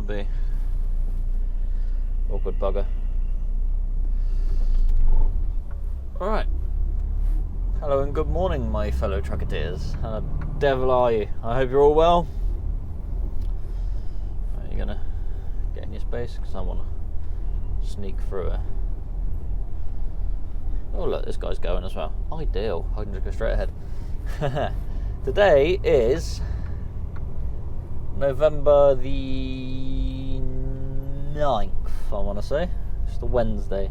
be. Awkward bugger. Alright. Hello and good morning, my fellow trucketeers. How the devil are you? I hope you're all well. Are you gonna get in your space? Because I want to sneak through it. Oh look, this guy's going as well. Ideal. I can just go straight ahead. Today is November the 9th, I want to say. It's the Wednesday.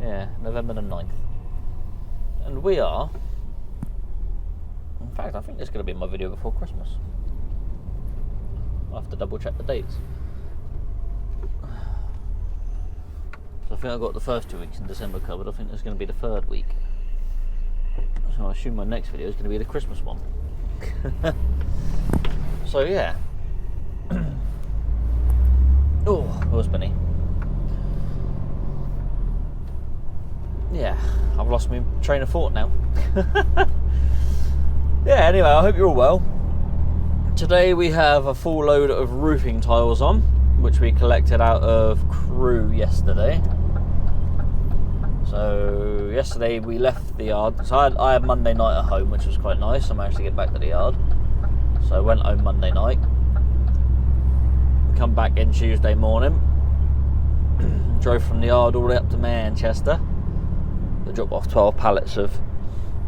Yeah, November the 9th. And we are... In fact, I think this is going to be my video before Christmas. I'll have to double check the dates. So I think I've got the first 2 weeks in December covered. I think there's going to be the third week. So I assume my next video is going to be the Christmas one. So yeah. Oh, where's Benny? Yeah, I've lost my train of thought now. Yeah, anyway, I hope you're all well. Today we have a full load of roofing tiles on, which we collected out of Crewe yesterday. So yesterday we left the yard. So I had Monday night at home, which was quite nice. I managed to get back to the yard. So I went home Monday night. Come back in Tuesday morning. Drove from the yard all the way up to Manchester. They dropped off 12 pallets of,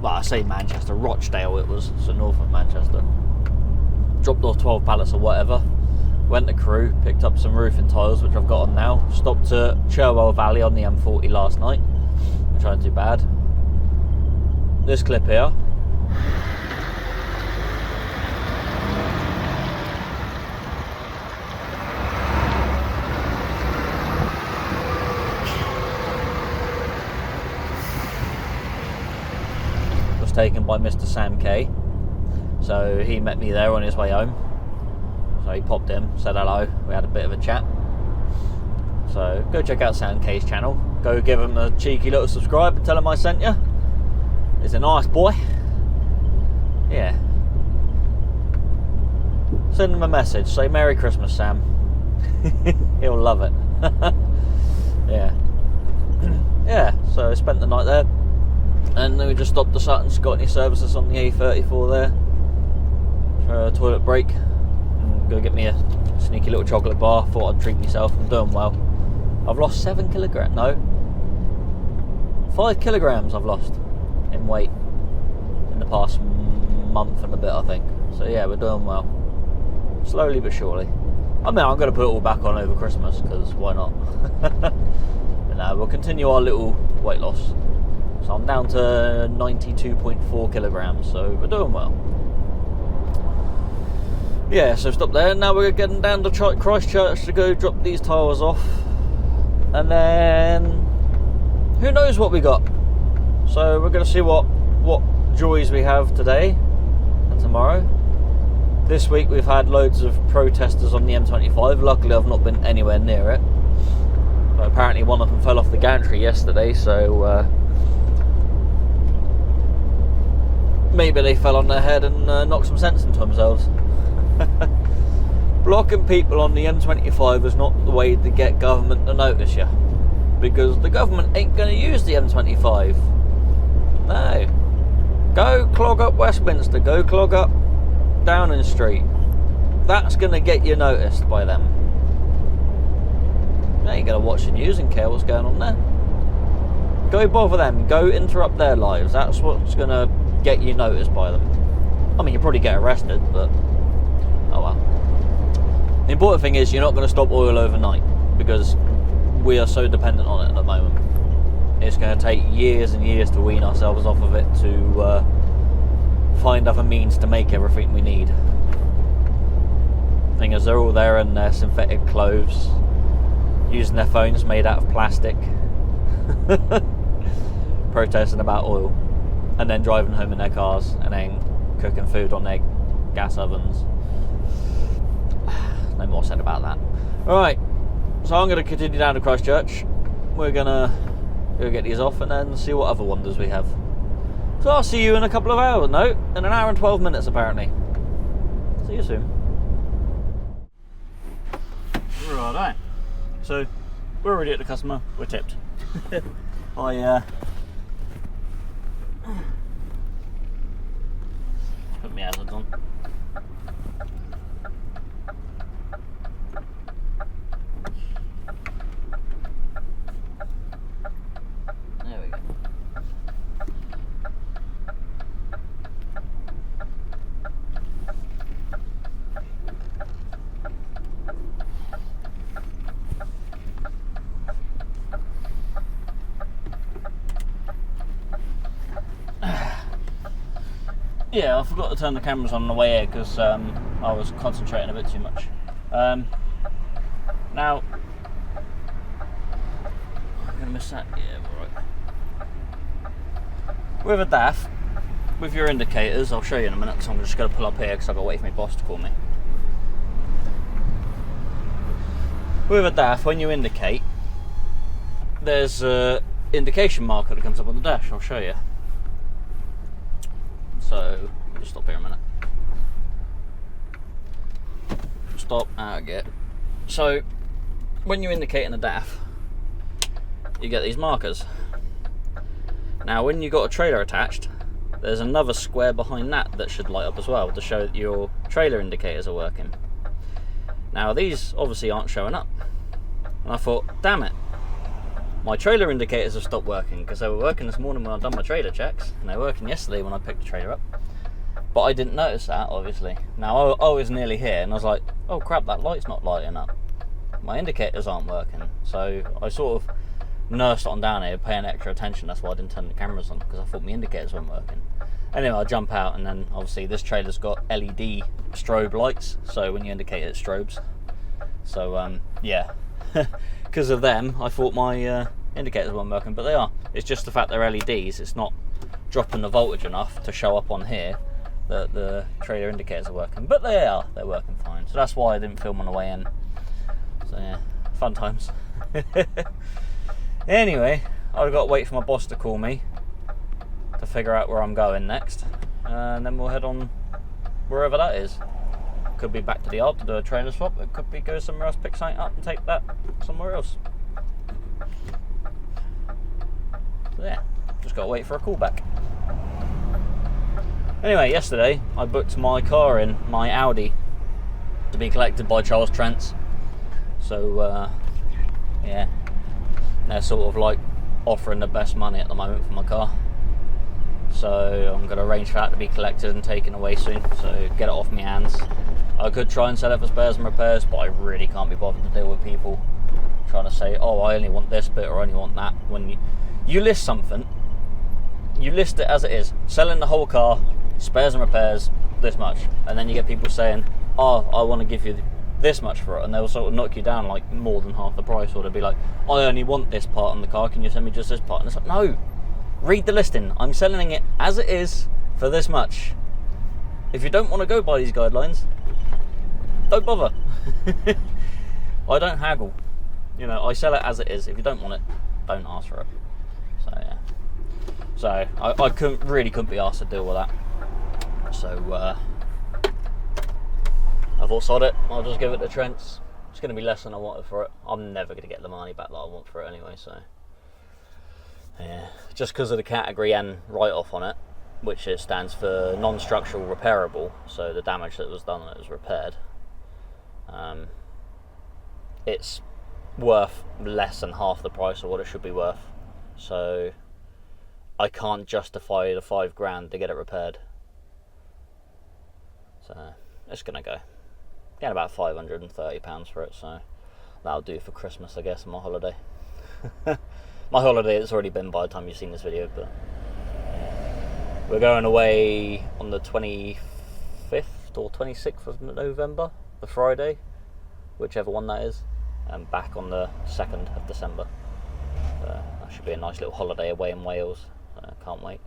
well, I say Manchester, Rochdale it was, so north of Manchester. Dropped off 12 pallets or whatever. Went to Crewe, picked up some roofing tiles, which I've got on now. Stopped at Cherwell Valley on the M40 last night, which ain't too bad. This clip here. Was taken by Mr. Sam K. So he met me there on his way home. So he popped in, said hello, we had a bit of a chat. So go check out Sam K's channel. Go give him a cheeky little subscribe and tell him I sent you. He's a nice boy. Yeah. Send him a message, say Merry Christmas, Sam. He'll love it. Yeah. Yeah, so I spent the night there. And then we just stopped to Sutton's, got any services on the A34 there. For a toilet break. Go get me a sneaky little chocolate bar. Thought I'd treat myself. I'm doing well. I've lost 7 kilograms. No, 5 kilograms I've lost in weight in the past month and a bit, I think. So yeah, we're doing well. Slowly but surely. I mean, I'm going to put it all back on over Christmas, because why not? But no, we'll continue our little weight loss. So I'm down to 92.4 kilograms, so we're doing well. Yeah, so stop there. Now we're getting down to Christchurch to go drop these tiles off. And then who knows what we got. So we're going to see what joys we have today and tomorrow. This week we've had loads of protesters on the M25. Luckily I've not been anywhere near it. But apparently one of them fell off the gantry yesterday, so maybe they fell on their head and knocked some sense into themselves. Blocking people on the M25 is not the way to get government to notice you, because the government ain't going to use the M25. No. Go clog up Westminster, go clog up Downing Street. That's going to get you noticed by them. You ain't going to watch the news and care what's going on there. Go bother them, go interrupt their lives. That's what's going to get you noticed by them. I mean, you'll probably get arrested, but oh well. The important thing is you're not going to stop oil overnight, because we are so dependent on it at the moment. It's going to take years and years to wean ourselves off of it to find other means to make everything we need. The thing is, they're all there in their synthetic clothes, using their phones made out of plastic, protesting about oil, and then driving home in their cars, and then cooking food on their gas ovens. No more said about that. Alright, so I'm going to continue down to Christchurch. We're going to go get these off and then see what other wonders we have. So I'll see you in a couple of hours. No, in an hour and 12 minutes apparently. See you soon. Right, so we're already at the customer, we're tipped. I put my hazards on. There we go. Yeah, I forgot to turn the cameras on the way here because I was concentrating a bit too much. Now, I'm going to miss that. Yeah, alright. With a DAF, with your indicators, I'll show you in a minute because I'm just going to pull up here because I've got to wait for my boss to call me. With a DAF, when you indicate, there's an indication marker that comes up on the dash. I'll show you. So, I'll just stop here a minute. Stop, out again. So, when you indicate in a DAF, you get these markers. Now, when you've got a trailer attached, there's another square behind that should light up as well to show that your trailer indicators are working. Now, these obviously aren't showing up. And I thought, damn it. My trailer indicators have stopped working because they were working this morning when I'd done my trailer checks, and they were working yesterday when I picked the trailer up. But I didn't notice that, obviously. Now, I was nearly here, and I was like, oh crap, that light's not lighting up. My indicators aren't working. So I sort of nursed on down here, paying extra attention. That's why I didn't turn the cameras on, because I thought my indicators weren't working. Anyway, I jump out, and then obviously this trailer's got LED strobe lights, so when you indicate it strobes. So, yeah. Because of them, I thought my indicators weren't working, but they are. It's just the fact they're LEDs, it's not dropping the voltage enough to show up on here that the trailer indicators are working. But they're working fine. So that's why I didn't film on the way in. So yeah, fun times. Anyway, I've got to wait for my boss to call me to figure out where I'm going next. And then we'll head on wherever that is. Could be back to the yard to do a trailer swap. It could be go somewhere else, pick something up and take that somewhere else. So yeah, just got to wait for a call back. Anyway, yesterday I booked my car in, my Audi, to be collected by Charles Trent's. So yeah, they're sort of like offering the best money at the moment for my car. So I'm going to arrange for that to be collected and taken away soon, so get it off my hands. I could try and sell it for spares and repairs, but I really can't be bothered to deal with people trying to say, oh, I only want this bit or I only want that. When you list something, you list it as it is, selling the whole car, spares and repairs, this much, and then you get people saying, oh, I want to give you this much for it, and they'll sort of knock you down like more than half the price, or they'll be like, I only want this part on the car, can you send me just this part? And it's like, no, read the listing, I'm selling it as it is for this much. If you don't want to go by these guidelines, don't bother. I don't haggle. You know, I sell it as it is. If you don't want it, don't ask for it. So yeah. So I couldn't be asked to deal with that. So I thought, sod it, I'll just give it to Trent's. It's going to be less than I wanted for it. I'm never going to get the money back that I want for it anyway. So yeah, just because of the category N write-off on it, which it stands for non-structural repairable. So the damage that was done, it was repaired. It's worth less than half the price of what it should be worth, so I can't justify the £5,000 to get it repaired. So it's gonna go. Get about £530 for it, so that'll do for Christmas, I guess, and my holiday. My holiday has already been by the time you've seen this video, but we're going away on the 25th or 26th of November, the Friday, whichever one that is, and back on the 2nd of December. That should be a nice little holiday away in Wales. Can't wait.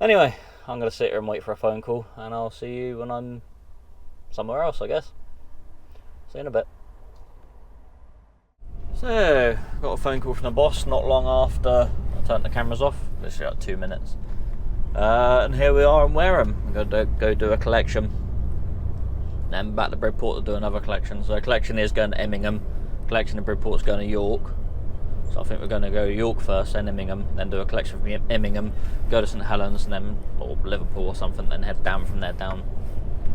Anyway, I'm going to sit here and wait for a phone call, and I'll see you when I'm somewhere else, I guess. See you in a bit. So, got a phone call from the boss not long after I turned the cameras off, literally like 2 minutes. And here we are in Wareham. I'm going to go do a collection. then back to Bridport to do another collection. So collection is going to Immingham, collection in Bridport's going to York. So I think we're going to go York first, then Immingham, then do a collection from Immingham, go to St Helens, and then or Liverpool or something, then head down from there down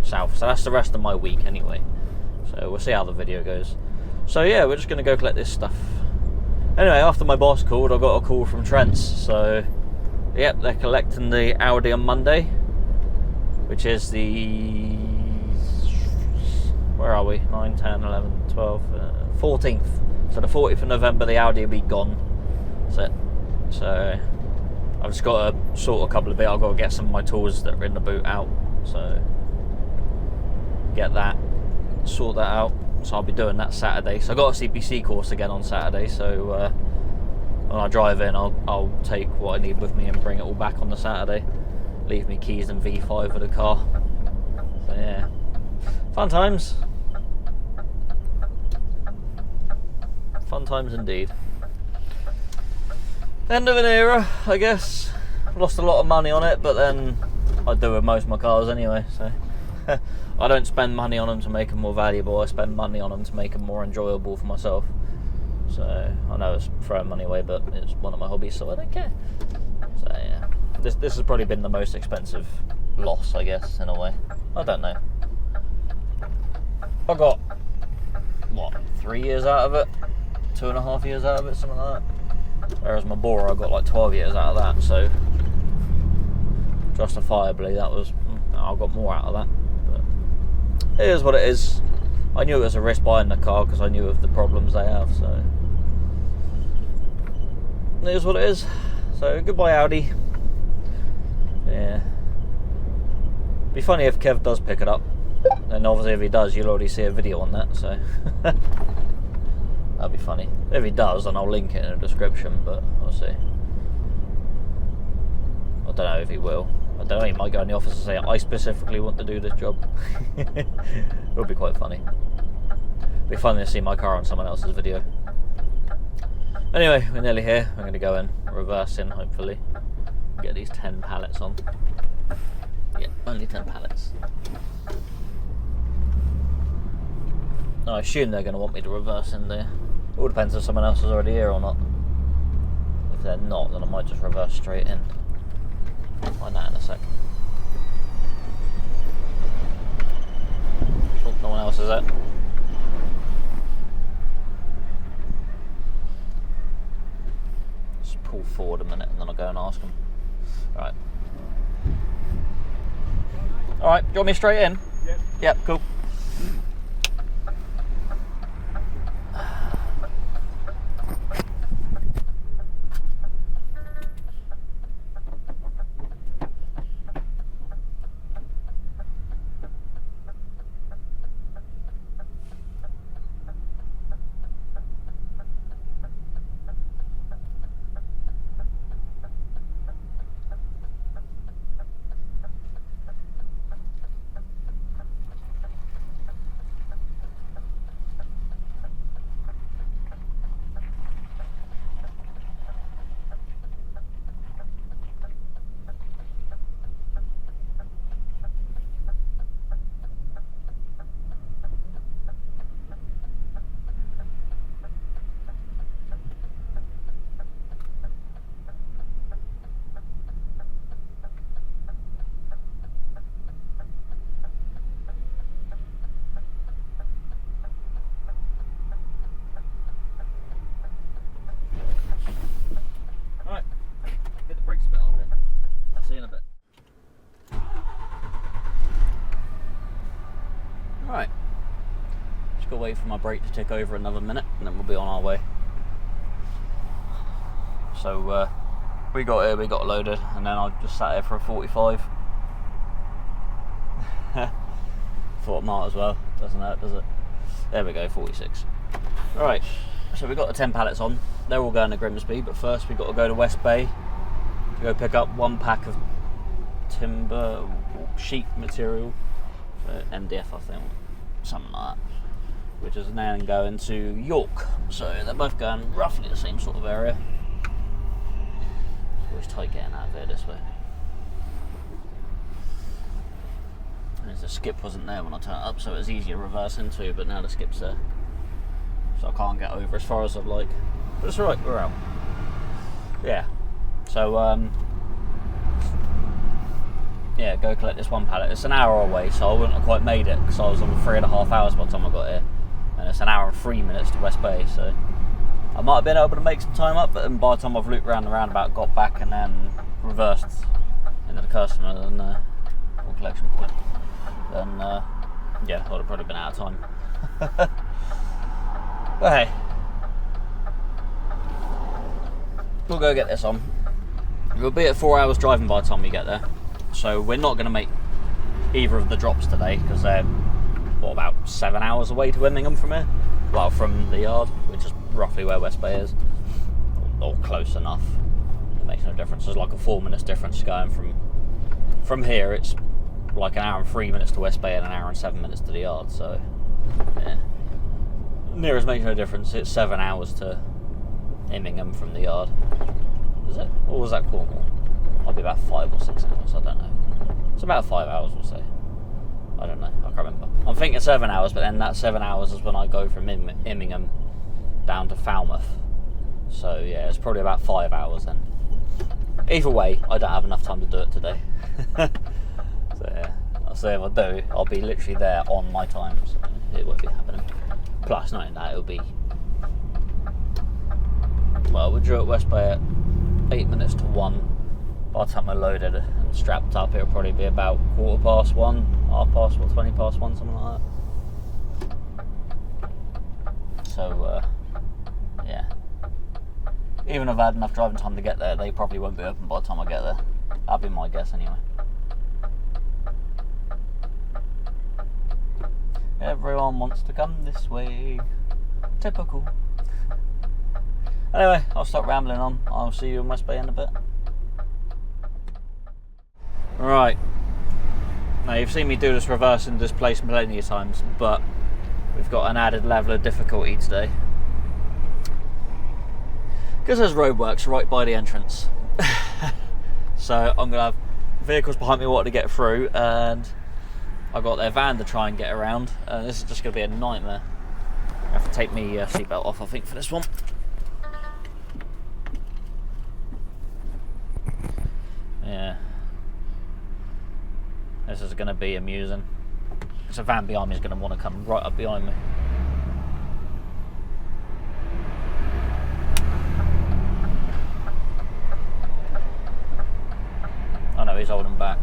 south. So that's the rest of my week anyway. So we'll see how the video goes. So yeah, we're just going to go collect this stuff. Anyway, after my boss called, I got a call from Trent's. So yep, they're collecting the Audi on Monday, which is the, where are we? 9, 10, 11, 12, 14th. So the 40th of November, the Audi will be gone. That's it. So I've just got to sort a couple of bits. I've got to get some of my tools that are in the boot out. So get that, sort that out. So I'll be doing that Saturday. So I got a CPC course again on Saturday. So when I drive in, I'll take what I need with me and bring it all back on the Saturday. Leave me keys and V5 of the car. So yeah, fun times. Fun times indeed. End of an era, I guess. Lost a lot of money on it, but then I do with most of my cars anyway, so I don't spend money on them to make them more valuable. I spend money on them to make them more enjoyable for myself. So I know it's throwing money away, but it's one of my hobbies, so I don't care. So yeah, this has probably been the most expensive loss, I guess, in a way. I don't know. I got what, 3 years out of it, 2.5 years out of it, something like that. Whereas my Bora, I got like 12 years out of that, so justifiably that was, I got more out of that. But it is what it is. I knew it was a risk buying the car because I knew of the problems they have, so it is what it is. So goodbye Audi. Yeah. Be funny if Kev does pick it up. And obviously if he does, you'll already see a video on that, so that'd be funny. If he does, then I'll link it in the description, but we'll see. I don't know if he will. I don't know, he might go in the office and say, I specifically want to do this job. It would be quite funny. It'd be funny to see my car on someone else's video. Anyway, we're nearly here. I'm going to go in, reverse in, hopefully. Get these 10 pallets on. Yeah, only 10 pallets. I assume they're going to want me to reverse in there. It all depends if someone else is already here or not. If they're not, then I might just reverse straight in. Find that in a sec. Oh, no one else is there. Just pull forward a minute and then I'll go and ask them. Right. Alright, do you want me straight in? Yep. Yep, cool. Wait for my brake to tick over another minute and then we'll be on our way. So we got here, we got loaded, and then I just sat here for a 45. Thought it might as well, doesn't hurt, does it? There we go, 46. Alright, so we got the 10 pallets on. They're all going to Grimsby, but first we got to go to West Bay to go pick up 1 pack of timber sheet material for MDF, I think, something like that, which is then going to York. So they're both going roughly the same sort of area. It's always tight getting out of here this way. The skip wasn't there when I turned up, so it was easier to reverse into, but now the skip's there. So I can't get over as far as I'd like. But it's alright, we're out. Yeah. So, yeah, go collect this one pallet. It's an hour away, so I wouldn't have quite made it, because I was on 3.5 hours by the time I got here. And it's an hour and 3 minutes to West Bay, so I might have been able to make some time up, but then by the time I've looped around the roundabout, got back and then reversed into the customer and or collection point, then yeah, I would have probably been out of time. But hey, we'll go get this on. We'll be at 4 hours driving by the time we get there, so we're not going to make either of the drops today, because they're about 7 hours away to Immingham from here. Well, from the yard, which is roughly where West Bay is, or close enough. It makes no difference. There's like a 4 minutes difference going from here. It's like an hour and 3 minutes to West Bay and an hour and 7 minutes to the yard. So yeah, nearest makes no difference. It's 7 hours to Immingham from the yard. Is it? Or was that Cornwall? Might be about 5 or 6 hours. I don't know. It's about 5 hours, we'll say. I don't know. I can't remember. I'm thinking 7 hours, but then that 7 hours is when I go from Immingham down to Falmouth. So yeah, it's probably about 5 hours then. Either way, I don't have enough time to do it today. So yeah, I'll say if I do, I'll be literally there on my time, so it won't be happening. Plus, not in that, it'll be... Well, we drew at West Bay at 8 minutes to 1. By the time I loaded and strapped up, it'll probably be about 1:15, 20 past 1, something like that. So, yeah. Even if I had enough driving time to get there, they probably won't be open by the time I get there. That'd be my guess anyway. Everyone wants to come this way. Typical. Anyway, I'll stop rambling on. I'll see you in West Bay in a bit. Right. Now, you've seen me do this reverse in this place plenty of times, but we've got an added level of difficulty today. Because there's roadworks right by the entrance. So I'm going to have vehicles behind me wanting to get through, and I've got their van to try and get around. This is just going to be a nightmare. I have to take my seatbelt off, I think, for this one. Yeah. This is going to be amusing. Because a van behind me is going to want to come right up behind me. Oh no, he's holding back.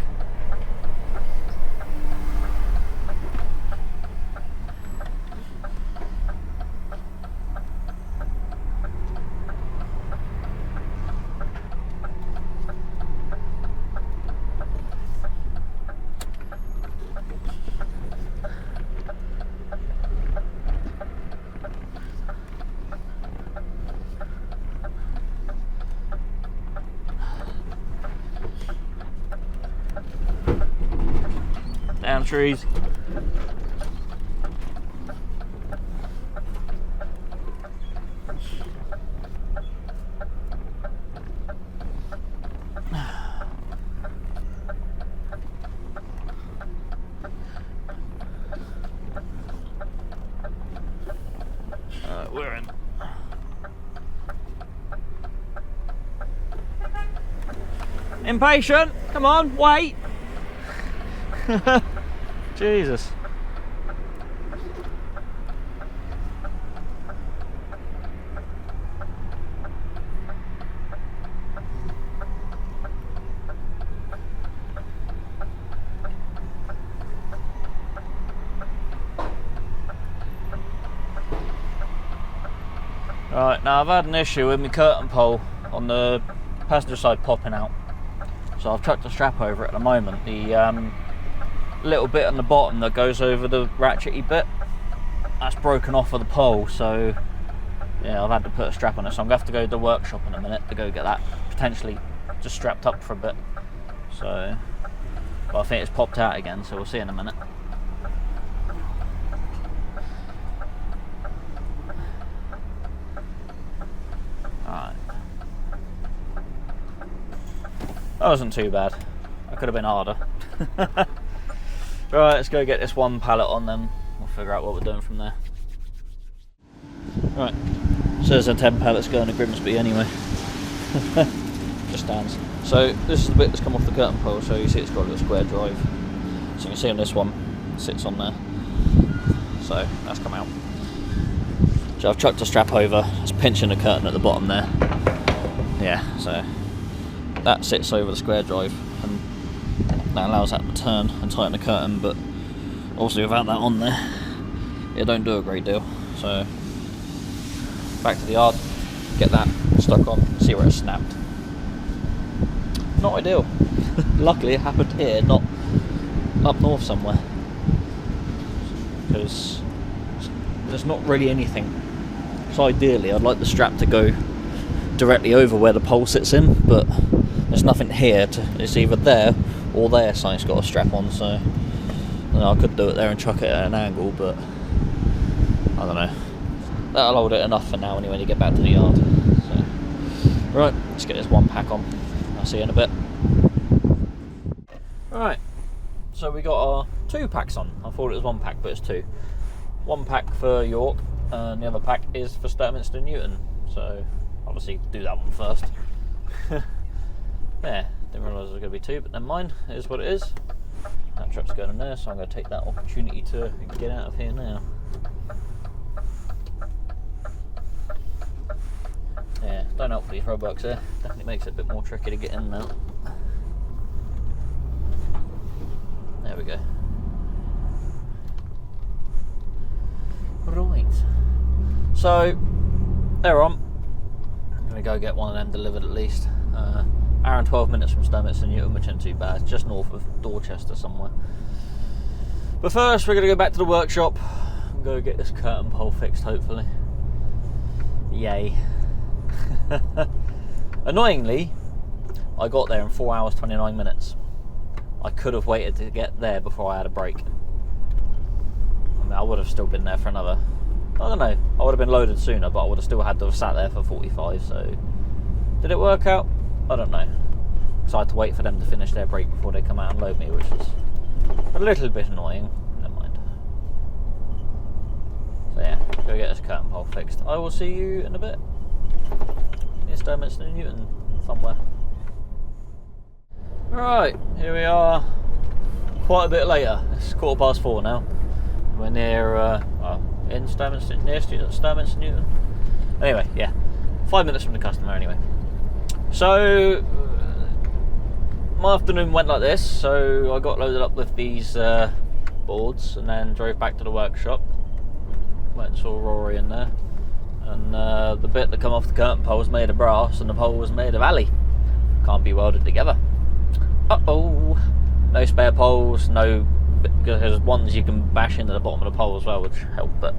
Down trees. We're in. Impatient? Come on, wait. Jesus. Right, now I've had an issue with my curtain pole on the passenger side popping out. So I've chucked a strap over it at the moment. The little bit on the bottom that goes over the ratchety bit, that's broken off of the pole, so yeah, I've had to put a strap on it, so I'm going to have to go to the workshop in a minute to go get that potentially just strapped up for a bit. So, but I think it's popped out again, so we'll see in a minute. Alright. That wasn't too bad. That could have been harder. Right, let's go get this one pallet on, then we'll figure out what we're doing from there. Right, so there's a 10 pallets going to Grimsby anyway. Just stands. So this is the bit that's come off the curtain pole, so you see it's got a little square drive. So you can see on this one, it sits on there. So that's come out. So I've chucked a strap over, it's pinching the curtain at the bottom there. Yeah, so that sits over the square drive, and that allows that to turn and tighten the curtain, but obviously without that on there, it don't do a great deal. So back to the yard, get that stuck on, see where it's snapped. Not ideal. Luckily it happened here, not up north somewhere, because there's not really anything. So ideally I'd like the strap to go directly over where the pole sits in, but there's nothing here it's either there or there, something's got a strap on, so I could do it there and chuck it at an angle, but I don't know. That'll hold it enough for now anyway to get back to the yard. So, right, let's get this one pack on. I'll see you in a bit. Right, so we got our 2 packs on. I thought it was 1 pack, but it's 2. 1 pack for York, and the other pack is for Sturminster Newton. So obviously do that one first. Yeah, didn't realise there was going to be 2, but never mind, it is what it is. That truck's going in there, so I'm going to take that opportunity to get out of here now. Yeah, don't help these roadworks there, definitely makes it a bit more tricky to get in now. There we go. Right, so they're on. I'm going to go get one of them delivered at least. Hour and 12 minutes from Sturminster Newton, which isn't too bad. It's just north of Dorchester somewhere. But first we're going to go back to the workshop and go get this curtain pole fixed, hopefully. Yay. Annoyingly, I got there in 4 hours 29 minutes. I could have waited to get there before I had a break. I mean, I would have still been there for another, I don't know, I would have been loaded sooner, but I would have still had to have sat there for 45, so did it work out? I don't know. So I had to wait for them to finish their break before they come out and load me, which is a little bit annoying. Never mind. So yeah, go get this curtain pole fixed. I will see you in a bit. Near Sturminster Newton somewhere. Right, here we are. Quite a bit later. It's 4:15 now. We're near in Sturminster, near Sturminster Newton. Anyway, yeah, 5 minutes from the customer anyway. So my afternoon went like this. So I got loaded up with these boards and then drove back to the workshop. Went and saw Rory in there, and the bit that come off the curtain pole was made of brass and the pole was made of alley. Can't be welded together. Uh-oh. No spare poles, no, because there's ones you can bash into the bottom of the pole as well, which help, but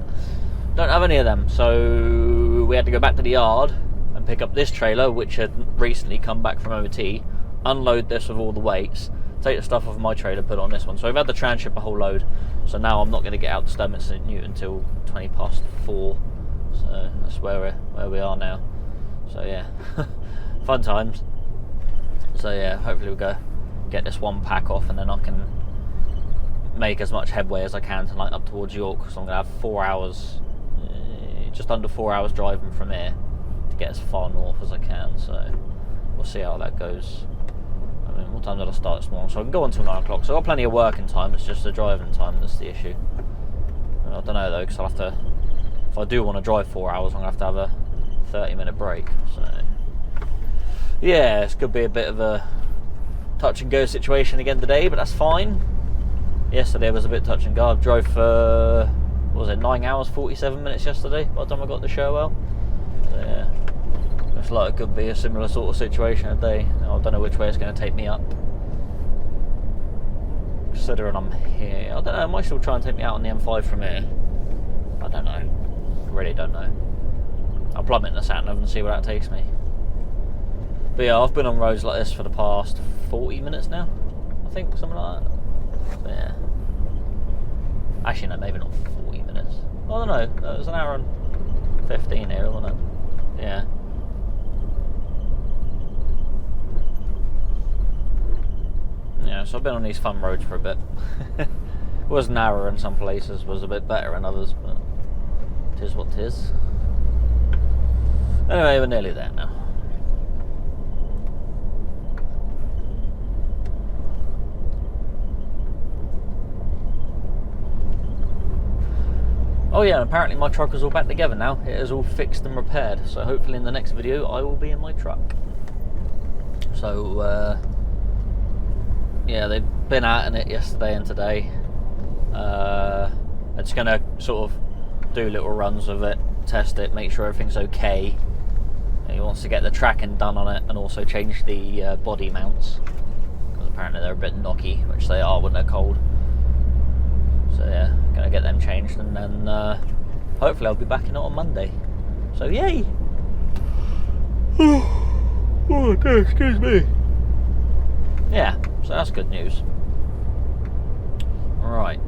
don't have any of them. So we had to go back to the yard and pick up this trailer, which had recently come back from OT, unload this with all the weights, take the stuff off my trailer, put it on this one. So we've had to tranship a whole load. So now I'm not going to get out to Sturminster Newton until 4:20. So that's where we are now. So yeah, fun times. So yeah, hopefully we'll go get this one pack off, and then I can make as much headway as I can tonight up towards York, because I'm going to have 4 hours, just under 4 hours driving from here to get as far north as I can. So we'll see how that goes. I mean, what time did I start this morning? So I can go until 9 o'clock. So I've got plenty of working time. It's just the driving time that's the issue. I don't know though, because I'll have to, if I do want to drive 4 hours, I'm going to have a 30-minute break. So yeah, it's going to be a bit of a touch and go situation again today, but that's fine. Yesterday was a bit touch and go. I drove for, what was it, 9 hours 47 minutes yesterday by the time I got to Sherwell. So yeah, looks like it could be a similar sort of situation today. I don't know which way it's going to take me up, considering I'm here. I don't know, it might still try and take me out on the M5 from here. I don't know, I really don't know. I'll plumb it in the sat nav and see where that takes me. But yeah, I've been on roads like this for the past 40 minutes now, I think, something like that. But yeah. Actually, no, maybe not 40 minutes. I don't know, it was an hour and 15 here, wasn't it? Yeah. Yeah, so I've been on these fun roads for a bit. Was narrower in some places, was a bit better in others, but tis what tis. Anyway, we're nearly there now. Oh yeah, and apparently my truck is all back together now. It is all fixed and repaired, so hopefully in the next video I will be in my truck. So yeah, they've been out in it yesterday and today. I'm just gonna sort of do little runs with it, test it, make sure everything's okay. He wants to get the tracking done on it and also change the body mounts, because apparently they're a bit knocky, which they are when they're cold. So yeah, gonna get them changed, and then hopefully I'll be back in it on Monday. So yay! Oh dear, excuse me. Yeah, so that's good news. Right,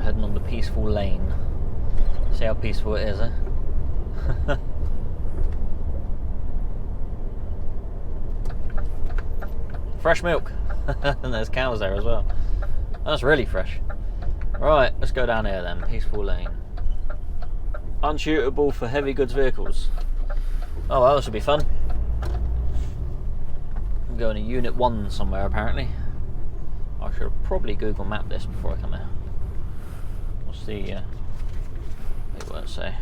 heading on the peaceful lane. See how peaceful it is, eh? Fresh milk. And there's cows there as well. That's really fresh. Right, let's go down here then. Peaceful lane. Unsuitable for heavy goods vehicles. Oh well, this will be fun. I'm going to Unit 1 somewhere apparently. I should probably Google map this before I come here. What's the it won't say.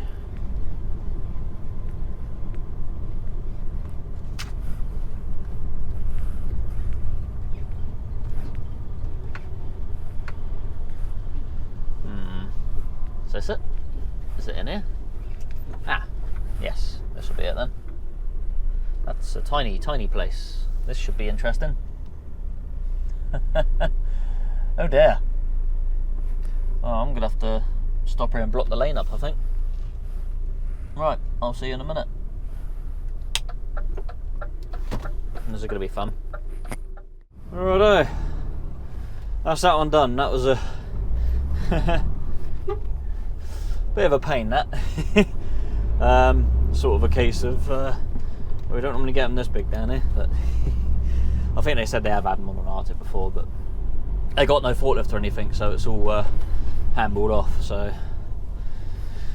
Is this it? Is it in here? Ah, yes, this will be it then. That's a tiny, tiny place. This should be interesting. Oh dear. Oh, I'm gonna have to stop here and block the lane up, I think. Right, I'll see you in a minute. This is gonna be fun. Righto. That's that one done. That was a bit of a pain, that. Sort of a case of we don't normally get them this big down here, but I think they said they have had them on an Arctic before, but they got no forklift or anything, so it's all handballed off. So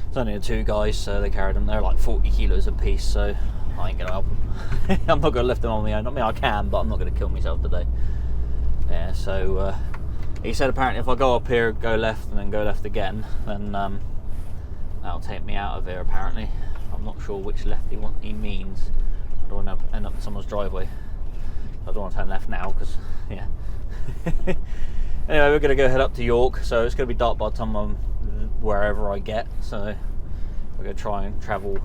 it's only the two guys, so they carried them. They're like 40 kilos a piece, so I ain't gonna help them. I'm not gonna lift them on my own. I mean, I can, but I'm not gonna kill myself today. Yeah, so he said apparently if I go up here, go left, and then go left again, then that'll take me out of here apparently. I'm not sure which left he means. I don't want to end up in someone's driveway. I don't want to turn left now, because, yeah. Anyway, we're going to go head up to York, so it's going to be dark by the time I'm wherever I get, so we're going to try and travel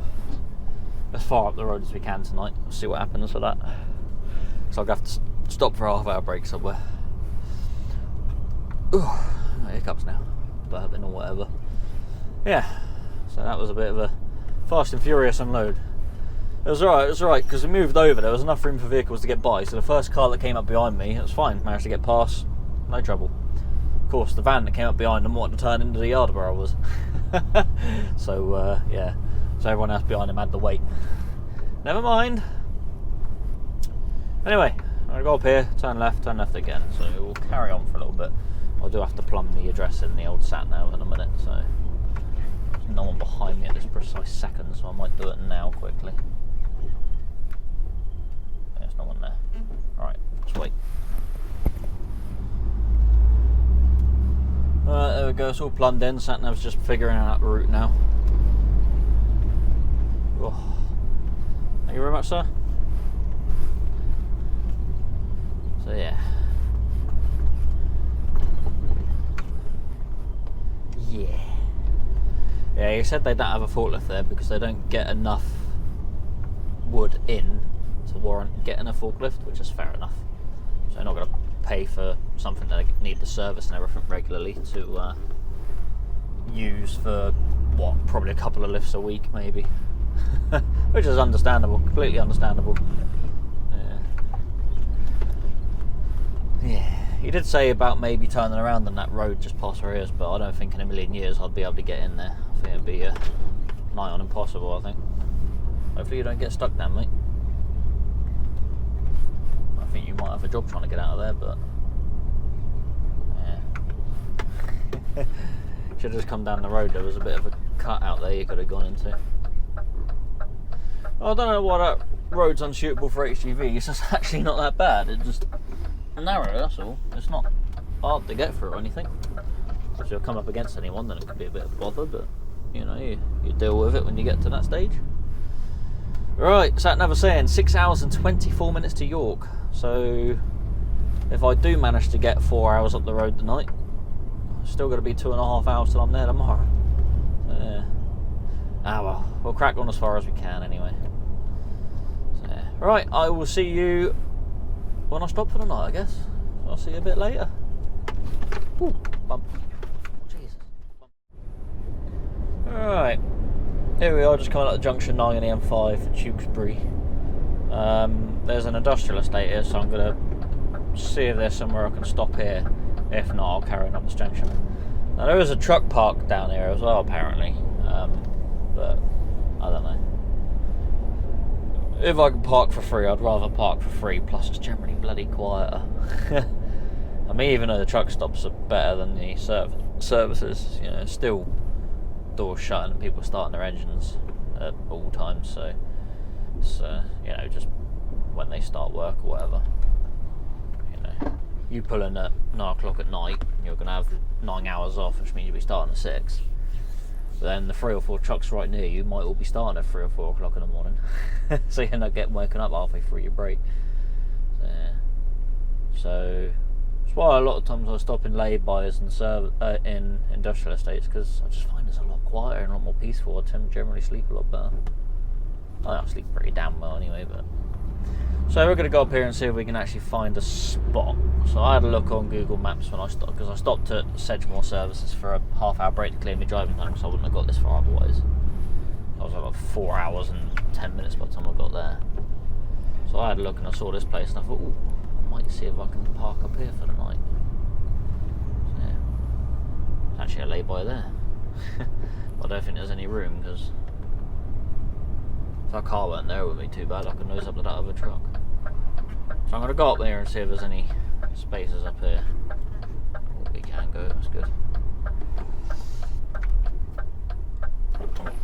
as far up the road as we can tonight. We'll see what happens with that. So I'll have to stop for a half-hour break somewhere. Ooh, hiccups now, burping or whatever. Yeah, so that was a bit of a fast and furious unload. It was alright, because we moved over, there was enough room for vehicles to get by, so the first car that came up behind me, it was fine, managed to get past, no trouble. Of course, the van that came up behind them wanted to turn into the yard where I was. So, yeah, so everyone else behind him had to wait. Never mind. Anyway, I'm going to go up here, turn left again, so we'll carry on for a little bit. I do have to plumb the address in the old sat nav in a minute, so there's no one behind me at this precise second, so I might do it now quickly. There's no one there. Alright, let's wait. Alright, there we go, it's all plumbed in. Sat nav's just figuring out the route now. Oh. Thank you very much, sir. So yeah. Yeah, he said they don't have a forklift there because they don't get enough wood in to warrant getting a forklift, which is fair enough. So they're not going to pay for something that they need the service and everything regularly to use for, what, probably a couple of lifts a week maybe. Which is understandable, completely understandable. Yeah. He did say about maybe turning around on that road just past where he is, but I don't think in a million years I'd be able to get in there. I think it'd be nigh on impossible, I think. Hopefully you don't get stuck down, mate. I think you might have a job trying to get out of there, but yeah. Should have just come down the road. There was a bit of a cut out there you could have gone into. I don't know why that road's unsuitable for HGV. It's just actually not that bad. It's just narrow, that's all. It's not hard to get through or anything. If you'll come up against anyone, then it could be a bit of bother, but you know, you deal with it when you get to that stage. Right, sat nav saying 6 hours and 24 minutes to York. So if I do manage to get 4 hours up the road tonight, it's still got to be 2.5 hours till I'm there tomorrow. So, yeah. Ah well, we'll crack on as far as we can anyway. So, yeah. Right, I will see you when I stop for the night, I guess. I'll see you a bit later. Ooh, bump. Jesus. Alright. Here we are, just coming up to junction 9 and the M5 for Tewkesbury. There's an industrial estate here, so I'm going to see if there's somewhere I can stop here. If not, I'll carry on up this junction. Now, there is a truck park down here as well, apparently. But I don't know. If I can park for free, I'd rather park for free, plus it's generally bloody quieter. I mean, even though the truck stops are better than the services, you know, still doors shut and people starting their engines at all times, so it's, you know, just when they start work or whatever. You know, you pull in at 9 o'clock at night, you're going to have 9 hours off, which means you'll be starting at 6. But then the 3 or 4 trucks right near you might all be starting at 3 or 4 o'clock in the morning. So you're not getting woken up halfway through your break. So, yeah. So that's why a lot of times I stop in lay-bys and in industrial estates, because I just find it's a lot quieter and a lot more peaceful. I tend to generally sleep a lot better. I sleep pretty damn well anyway, but... So we're going to go up here and see if we can actually find a spot. So I had a look on Google Maps when I stopped, because I stopped at Sedgemoor Services for a half-hour break to clear my driving time, so I wouldn't have got this far otherwise. I was like 4 hours and 10 minutes by the time I got there. So I had a look and I saw this place and I thought, ooh, I might see if I can park up here for the night. So yeah, there's actually a lay-by there. I don't think there's any room, because if our car weren't there, it wouldn't be too bad. I could nose up to that other truck. So I'm going to go up there and see if there's any spaces up here. Oh, we can go, that's good.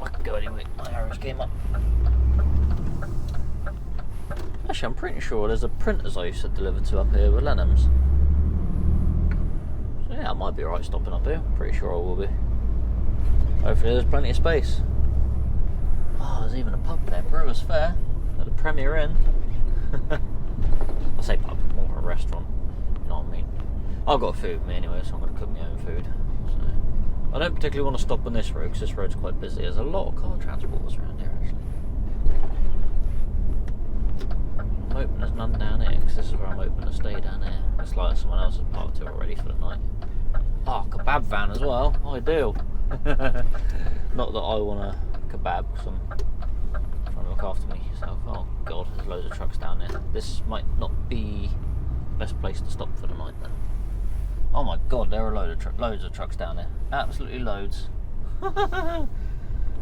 I can go anyway, my arrows came up. Actually, I'm pretty sure there's a printers I used to deliver to up here with Lenham's. So yeah, I might be alright stopping up here. Pretty sure I will be. Hopefully there's plenty of space. Oh, there's even a pub there, Brewers Fair, at the Premier Inn. I say pub, more of a restaurant, you know what I mean. I've got food with me anyway, so I'm going to cook my own food. So I don't particularly want to stop on this road, because this road's quite busy. There's a lot of car transporters around here, actually. I'm hoping there's none down here, because this is where I'm hoping to stay down here. It's like someone else has parked here already for the night. Oh, kebab van as well, ideal. Not that I want a kebab, because I'm trying to look after myself. Oh god, there's loads of trucks down there. This might not be the best place to stop for the night then. Oh my god, there are loads of trucks down there. Absolutely loads.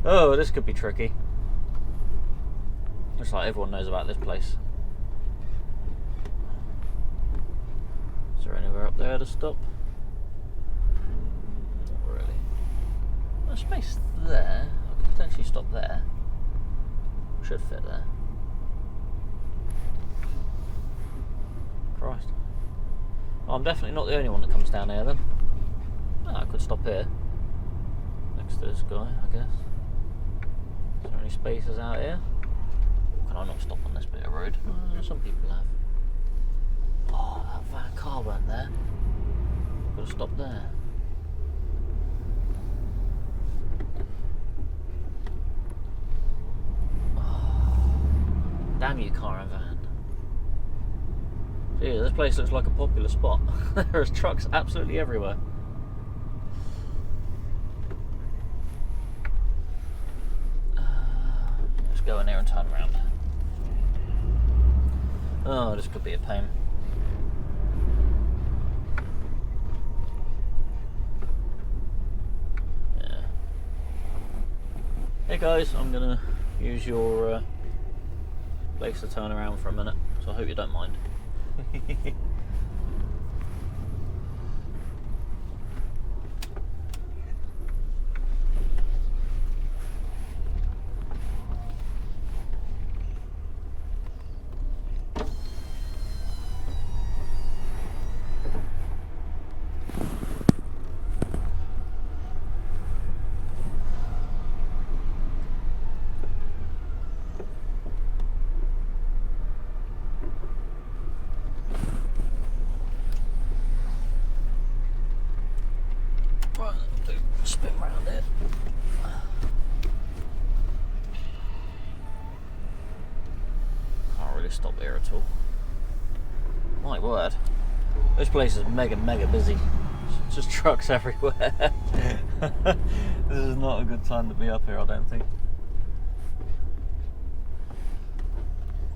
Oh, this could be tricky. Looks like everyone knows about this place. Is there anywhere up there to stop? Not really. There's space there. I could potentially stop there. Should fit there. Christ. Well, I'm definitely not the only one that comes down here then. Oh, I could stop here. Next to this guy, I guess. Is there any spaces out here? Can I not stop on this bit of road? Some people have. Oh, that van car weren't there. Could have stopped there. Damn you, car and van. Gee, this place looks like a popular spot. There's trucks absolutely everywhere. Let's go in there and turn around. Oh, this could be a pain. Yeah. Hey guys, I'm gonna use your place to turn around for a minute, so I hope you don't mind. probably stop here at all. My word. This place is mega busy. It's just trucks everywhere. This is not a good time to be up here, I don't think.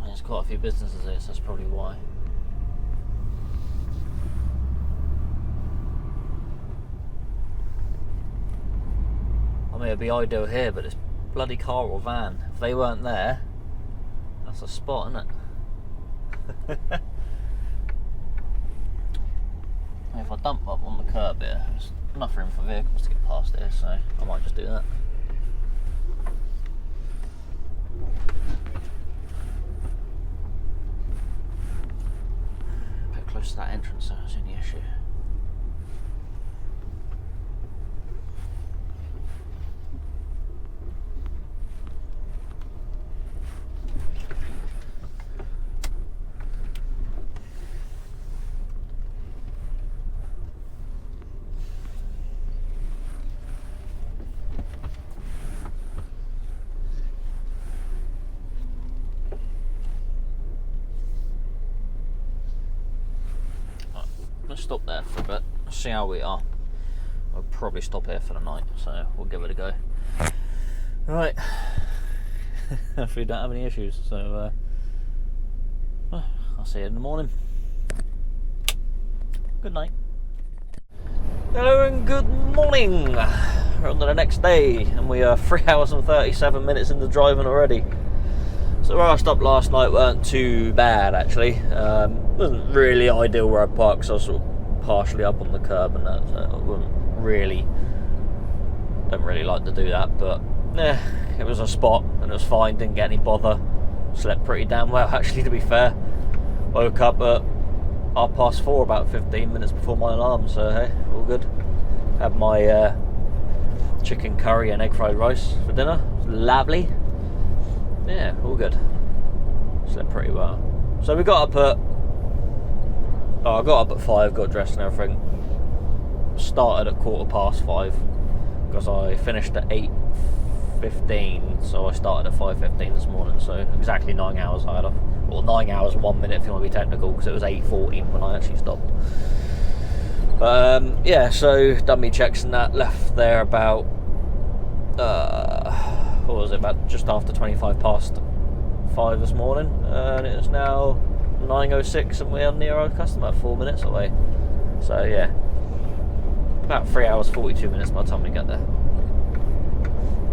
There's quite a few businesses here, so that's probably why. I mean, it'd be ideal here, but it's bloody car or van. If they weren't there, that's a spot, isn't it? If I dump up on the curb here, there's enough room for vehicles to get past here, so I might just do that. A bit close to that entrance, so that's the only issue. Let's stop there for a bit, see how we are. We'll probably stop here for the night, so we'll give it a go. Right, hopefully we don't have any issues, so I'll see you in the morning. Good night. Hello and good morning. We're on to the next day, and we are 3 hours and 37 minutes into driving already. So where I stopped last night weren't too bad, actually. Wasn't really ideal where I parked, so I was sort of partially up on the curb and that, so I don't really like to do that, but yeah, it was a spot and it was fine, didn't get any bother. Slept pretty damn well, actually, to be fair. Woke up at 4:30, about 15 minutes before my alarm, so hey, all good. Had my chicken curry and egg fried rice for dinner. It was lovely. Yeah, all good. Slept pretty well. So we got up at... I got up at 5, got dressed and everything. Started at 5:15 because I finished at 8:15, so I started at 5:15 this morning, so exactly 9 hours I had off. Well, 9 hours, 1 minute if you want to be technical, because it was 8:14 when I actually stopped. Yeah, so done me checks and that, left there about... what was it, about just after 5:25 this morning, and it's now 9:06 and we're near our customer, 4 minutes away. So yeah, about 3 hours 42 minutes by the time we get there.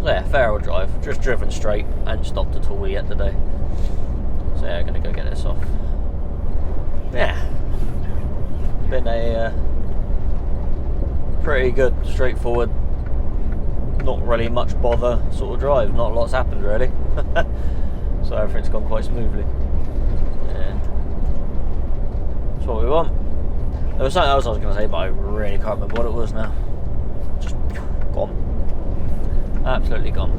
So yeah, fair old drive, just driven straight and stopped at all yet today. So yeah, I'm gonna go get this off. Yeah, been a pretty good, straightforward, not really much bother sort of drive. Not a lot's happened really. So everything's gone quite smoothly. Yeah. That's what we want. There was something else I was going to say, but I really can't remember what it was now. Just gone. Absolutely gone.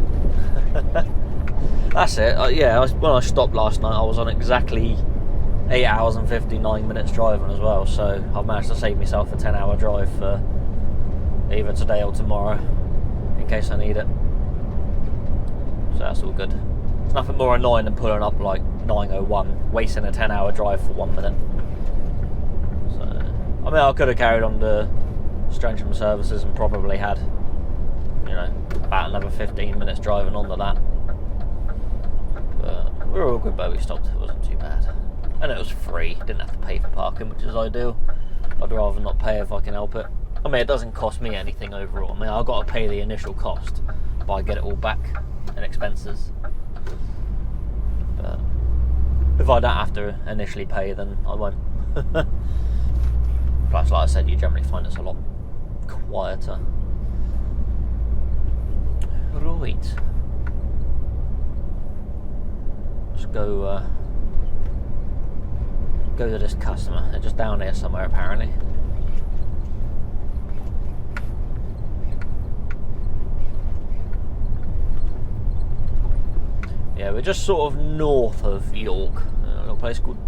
That's it. Yeah, when I stopped last night, I was on exactly 8 hours and 59 minutes driving as well. So I've managed to save myself a 10-hour drive for either today or tomorrow, in case I need it. So that's all good. It's nothing more annoying than pulling up like 9:01, wasting a 10-hour drive for 1 minute. So, I mean, I could have carried on to Strensham services and probably had, you know, about another 15 minutes driving onto that. But we were all good, but we stopped. It wasn't too bad. And it was free. Didn't have to pay for parking, which is ideal. I'd rather not pay if I can help it. I mean, it doesn't cost me anything overall. I mean, I've got to pay the initial cost, but I get it all back in expenses. But if I don't have to initially pay, then I won't. Plus, like I said, you generally find it's a lot quieter. Right. Let's go to this customer. They're just down here somewhere, apparently. Yeah, we're just sort of north of York, a little place called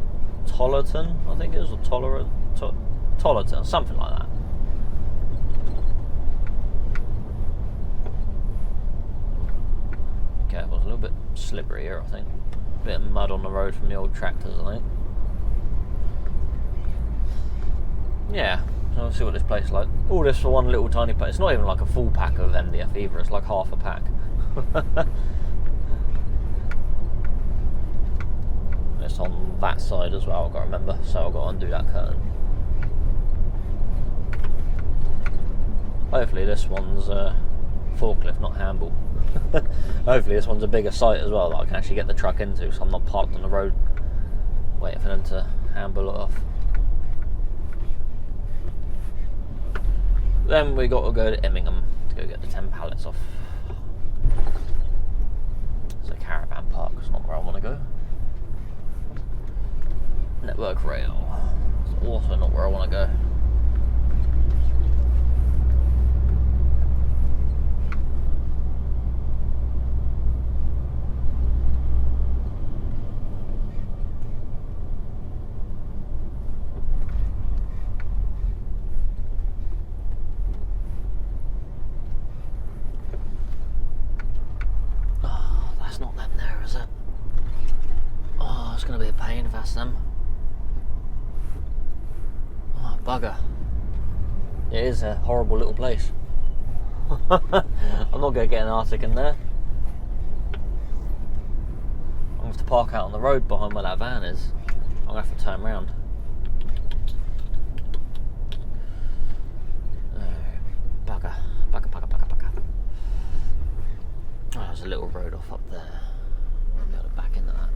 Tollerton, I think it is, or Tollerton, something like that. Okay, it was a little bit slippery here, I think. Bit of mud on the road from the old tractors, I think. Yeah, so we'll see what this place is like. All this for one little tiny pack. It's not even like a full pack of MDF either, it's like half a pack. It's on that side as well, I've got to remember, so I've got to undo that curtain. Hopefully this one's forklift, not handle. Hopefully this one's a bigger site as well that I can actually get the truck into, so I'm not parked on the road waiting for them to handle it off. Then we got to go to Immingham to go get the 10 pallets off. It's a caravan park, it's not where I want to go. Network rail, it's also not where I want to go. That's not them there, is it? Oh, it's going to be a pain if that's them. Oh, bugger. It is a horrible little place. I'm not going to get an Arctic in there. I'm going to have to park out on the road behind where that van is. I'm going to have to turn around. Bugger. Bugger, bugger, bugger, bugger. Oh, there's a little road off up there. I might be able to back into that.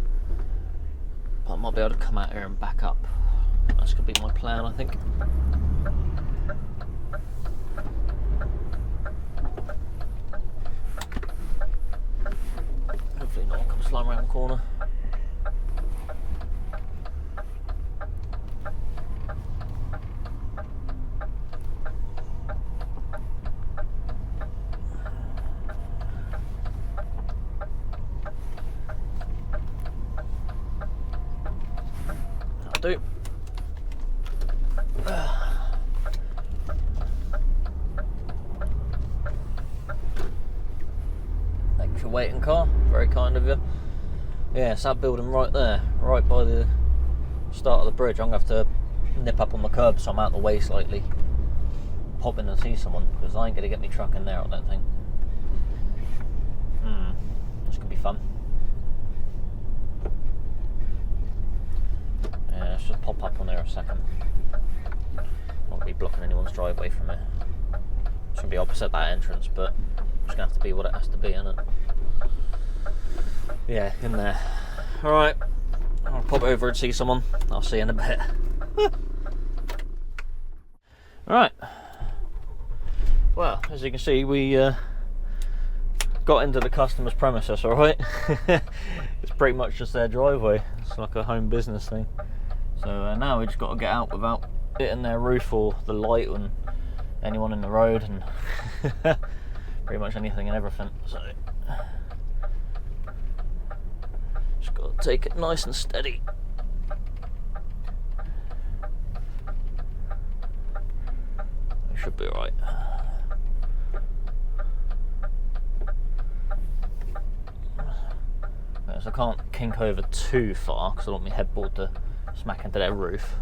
But I might be able to come out here and back up. That's going to be my plan, I think. Hopefully no one comes flying around the corner. That'll do. Thanks for waiting, car. Very kind of you. Yeah, it's that building right there, right by the start of the bridge. I'm going to have to nip up on the curb so I'm out of the way slightly. Pop in and see someone, because I ain't going to get me truck in there, I don't think. This could be fun. Yeah, let's just pop up on there a second. Not going to be blocking anyone's driveway from there. It's going to be opposite that entrance, but it's going to have to be what it has to be, isn't it? Yeah, in there. Alright, I'll pop over and see someone. I'll see you in a bit. Alright. Well, as you can see, we got into the customer's premises, alright? It's pretty much just their driveway. It's like a home business thing. So now we just got to get out without hitting their roof or the light and anyone in the road and pretty much anything and everything. So just got to take it nice and steady. It should be alright. So I can't kink over too far because I don't want my headboard to smack into their roof,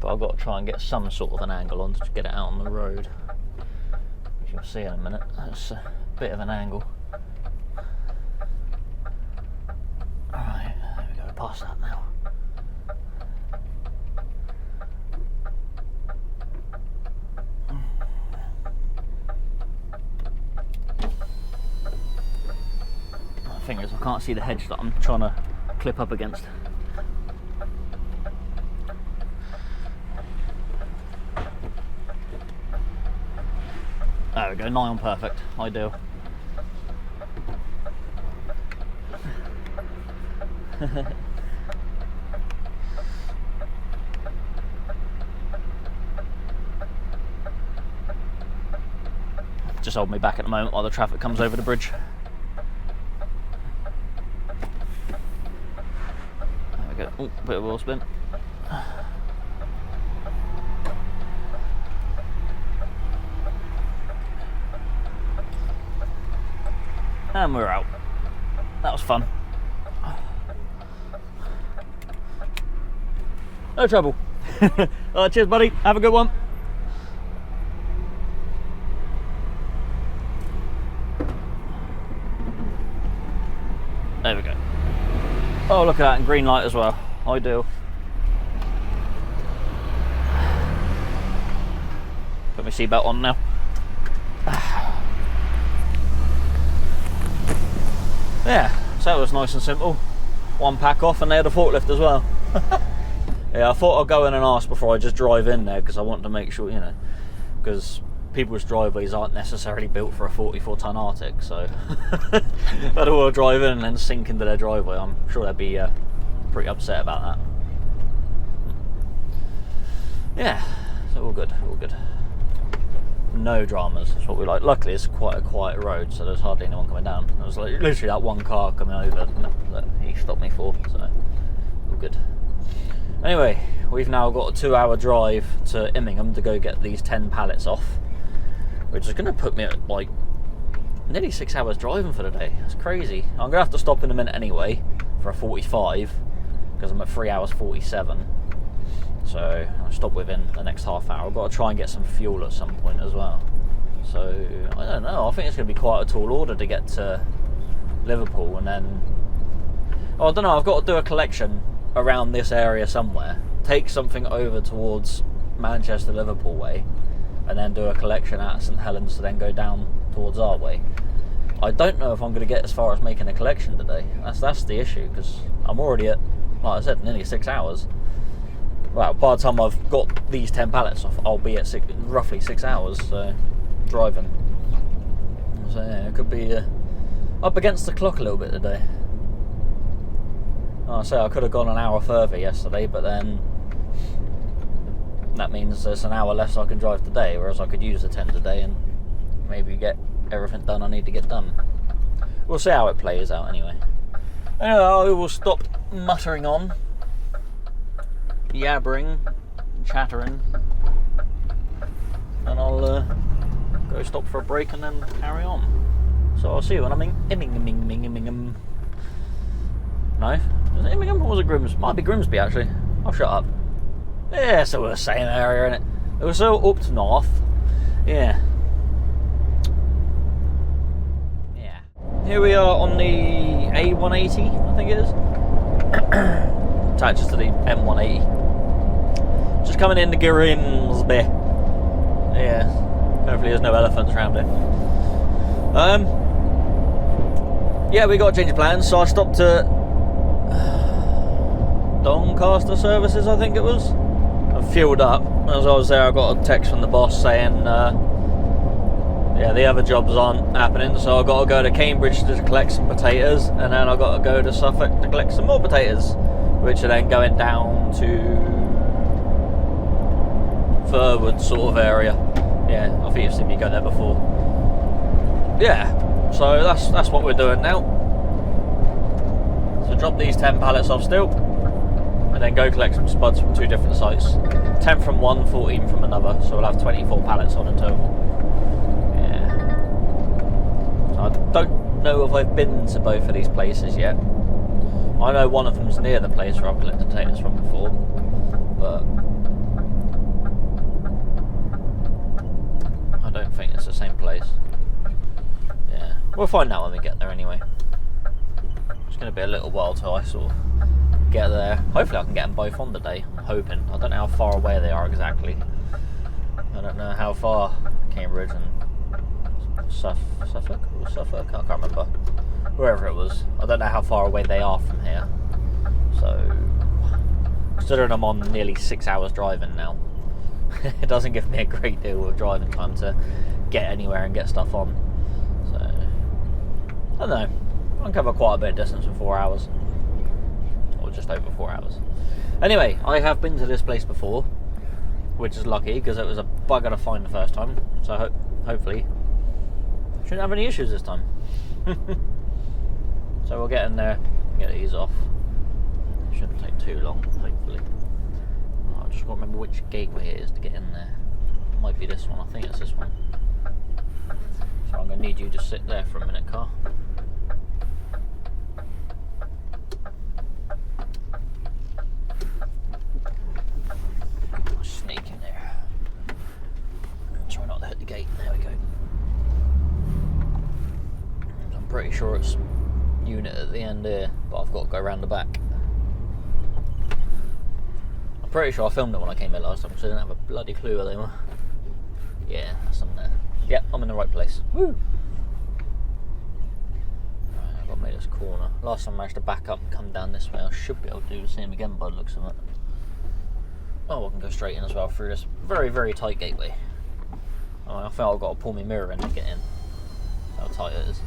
but I've got to try and get some sort of an angle on to get it out on the road, which you'll see in a minute. That's a bit of an angle. Alright, there we go, past that now. The thing is, I can't see the hedge that I'm trying to clip up against. There we go, nigh on perfect, ideal. Just hold me back at the moment while the traffic comes over the bridge. There we go, oh, bit of wheel spin. And we're out. That was fun. No trouble. Cheers, buddy. Have a good one. There we go. Oh, look at that, and green light as well. Ideal. Put my seatbelt on now. Yeah, so that was nice and simple. One pack off, and they had a forklift as well. Yeah, I thought I'd go in and ask before I just drive in there, because I want to make sure, you know, because people's driveways aren't necessarily built for a 44-ton Arctic, so I don't want to drive in and then sink into their driveway. I'm sure they'd be pretty upset about that. Yeah, so all good, all good. No dramas, that's what we like. Luckily it's quite a quiet road, so there's hardly anyone coming down. There was like literally that one car coming over that he stopped me for, so all good. Anyway, we've now got a 2-hour drive to Immingham to go get these 10 pallets off, which is going to put me at like nearly 6 hours driving for the day. That's crazy. I'm going to have to stop in a minute anyway for a 45, because I'm at 3 hours 47. So I'll stop within the next half hour. I've got to try and get some fuel at some point as well. So I don't know, I think it's going to be quite a tall order to get to Liverpool, and then, oh, I don't know, I've got to do a collection around this area somewhere, take something over towards Manchester Liverpool way, and then do a collection at St Helens to then go down towards our way. I don't know if I'm going to get as far as making a collection today. That's the issue, because I'm already at, like I said, nearly 6 hours. Well, by the time I've got these 10 pallets off, I'll be at roughly 6 hours driving. So yeah, it could be up against the clock a little bit today. Like I say, I could have gone an hour further yesterday, but then that means there's an hour less I can drive today, whereas I could use the 10 today and maybe get everything done I need to get done. We'll see how it plays out anyway. Anyway, I will stop muttering on, yabbering, chattering, and I'll go stop for a break and then carry on. So I'll see you when I'm in Immingham. No? Was it Immingham or was it Grimsby? Might be Grimsby actually. I'll shut up. Yeah, so we're the same area, innit? It was so up north. Yeah. Yeah. Here we are on the A180, I think it is. Attaches to the M180. Just coming into Grimsby. Yeah. Hopefully there's no elephants around it. Yeah, we got to change of plans, so I stopped at Doncaster Services, I think it was. I fueled up. As I was there, I got a text from the boss saying, yeah, the other jobs aren't happening, so I got to go to Cambridge to collect some potatoes, and then I got to go to Suffolk to collect some more potatoes, which are then going down to Furwood sort of area. Yeah, I think you've seen me go there before. Yeah, so that's what we're doing now. So drop these 10 pallets off still, and then go collect some spuds from 2 different sites. 10 from one, 14 from another, so we'll have 24 pallets on in total. Yeah. So I don't know if I've been to both of these places yet. I know one of them's near the place where I've collected potatoes from before, but I don't think it's the same place. Yeah, we'll find out when we get there anyway. It's going to be a little while till I sort of get there. Hopefully I can get them both on today, I'm hoping. I don't know how far away they are exactly. I don't know how far Cambridge and Suffolk? Or Suffolk? I can't remember. Wherever it was. I don't know how far away they are from here. So, considering I'm on nearly 6 hours driving now, it doesn't give me a great deal of driving time to get anywhere and get stuff on. So, I don't know. I can cover quite a bit of distance in 4 hours. Or just over 4 hours. Anyway, I have been to this place before, which is lucky because it was a bugger to find the first time. So hopefully, shouldn't have any issues this time. So we'll get in there, get these off. Shouldn't take too long, hopefully. I just got to remember which gateway it is to get in there. It might be this one, I think it's this one. So I'm going to need you to sit there for a minute, car. at the end here, but I've got to go around the back. I'm pretty sure I filmed it when I came here last time, so I didn't have a bloody clue where they were. Yeah, that's them there. Yep, I'm in the right place. Woo! Right, I've got to make this corner. Last time I managed to back up and come down this way. I should be able to do the same again by the looks of it. Oh, I can go straight in as well through this very, very tight gateway. Oh, I think I've got to pull my mirror in to get in. How tight it is.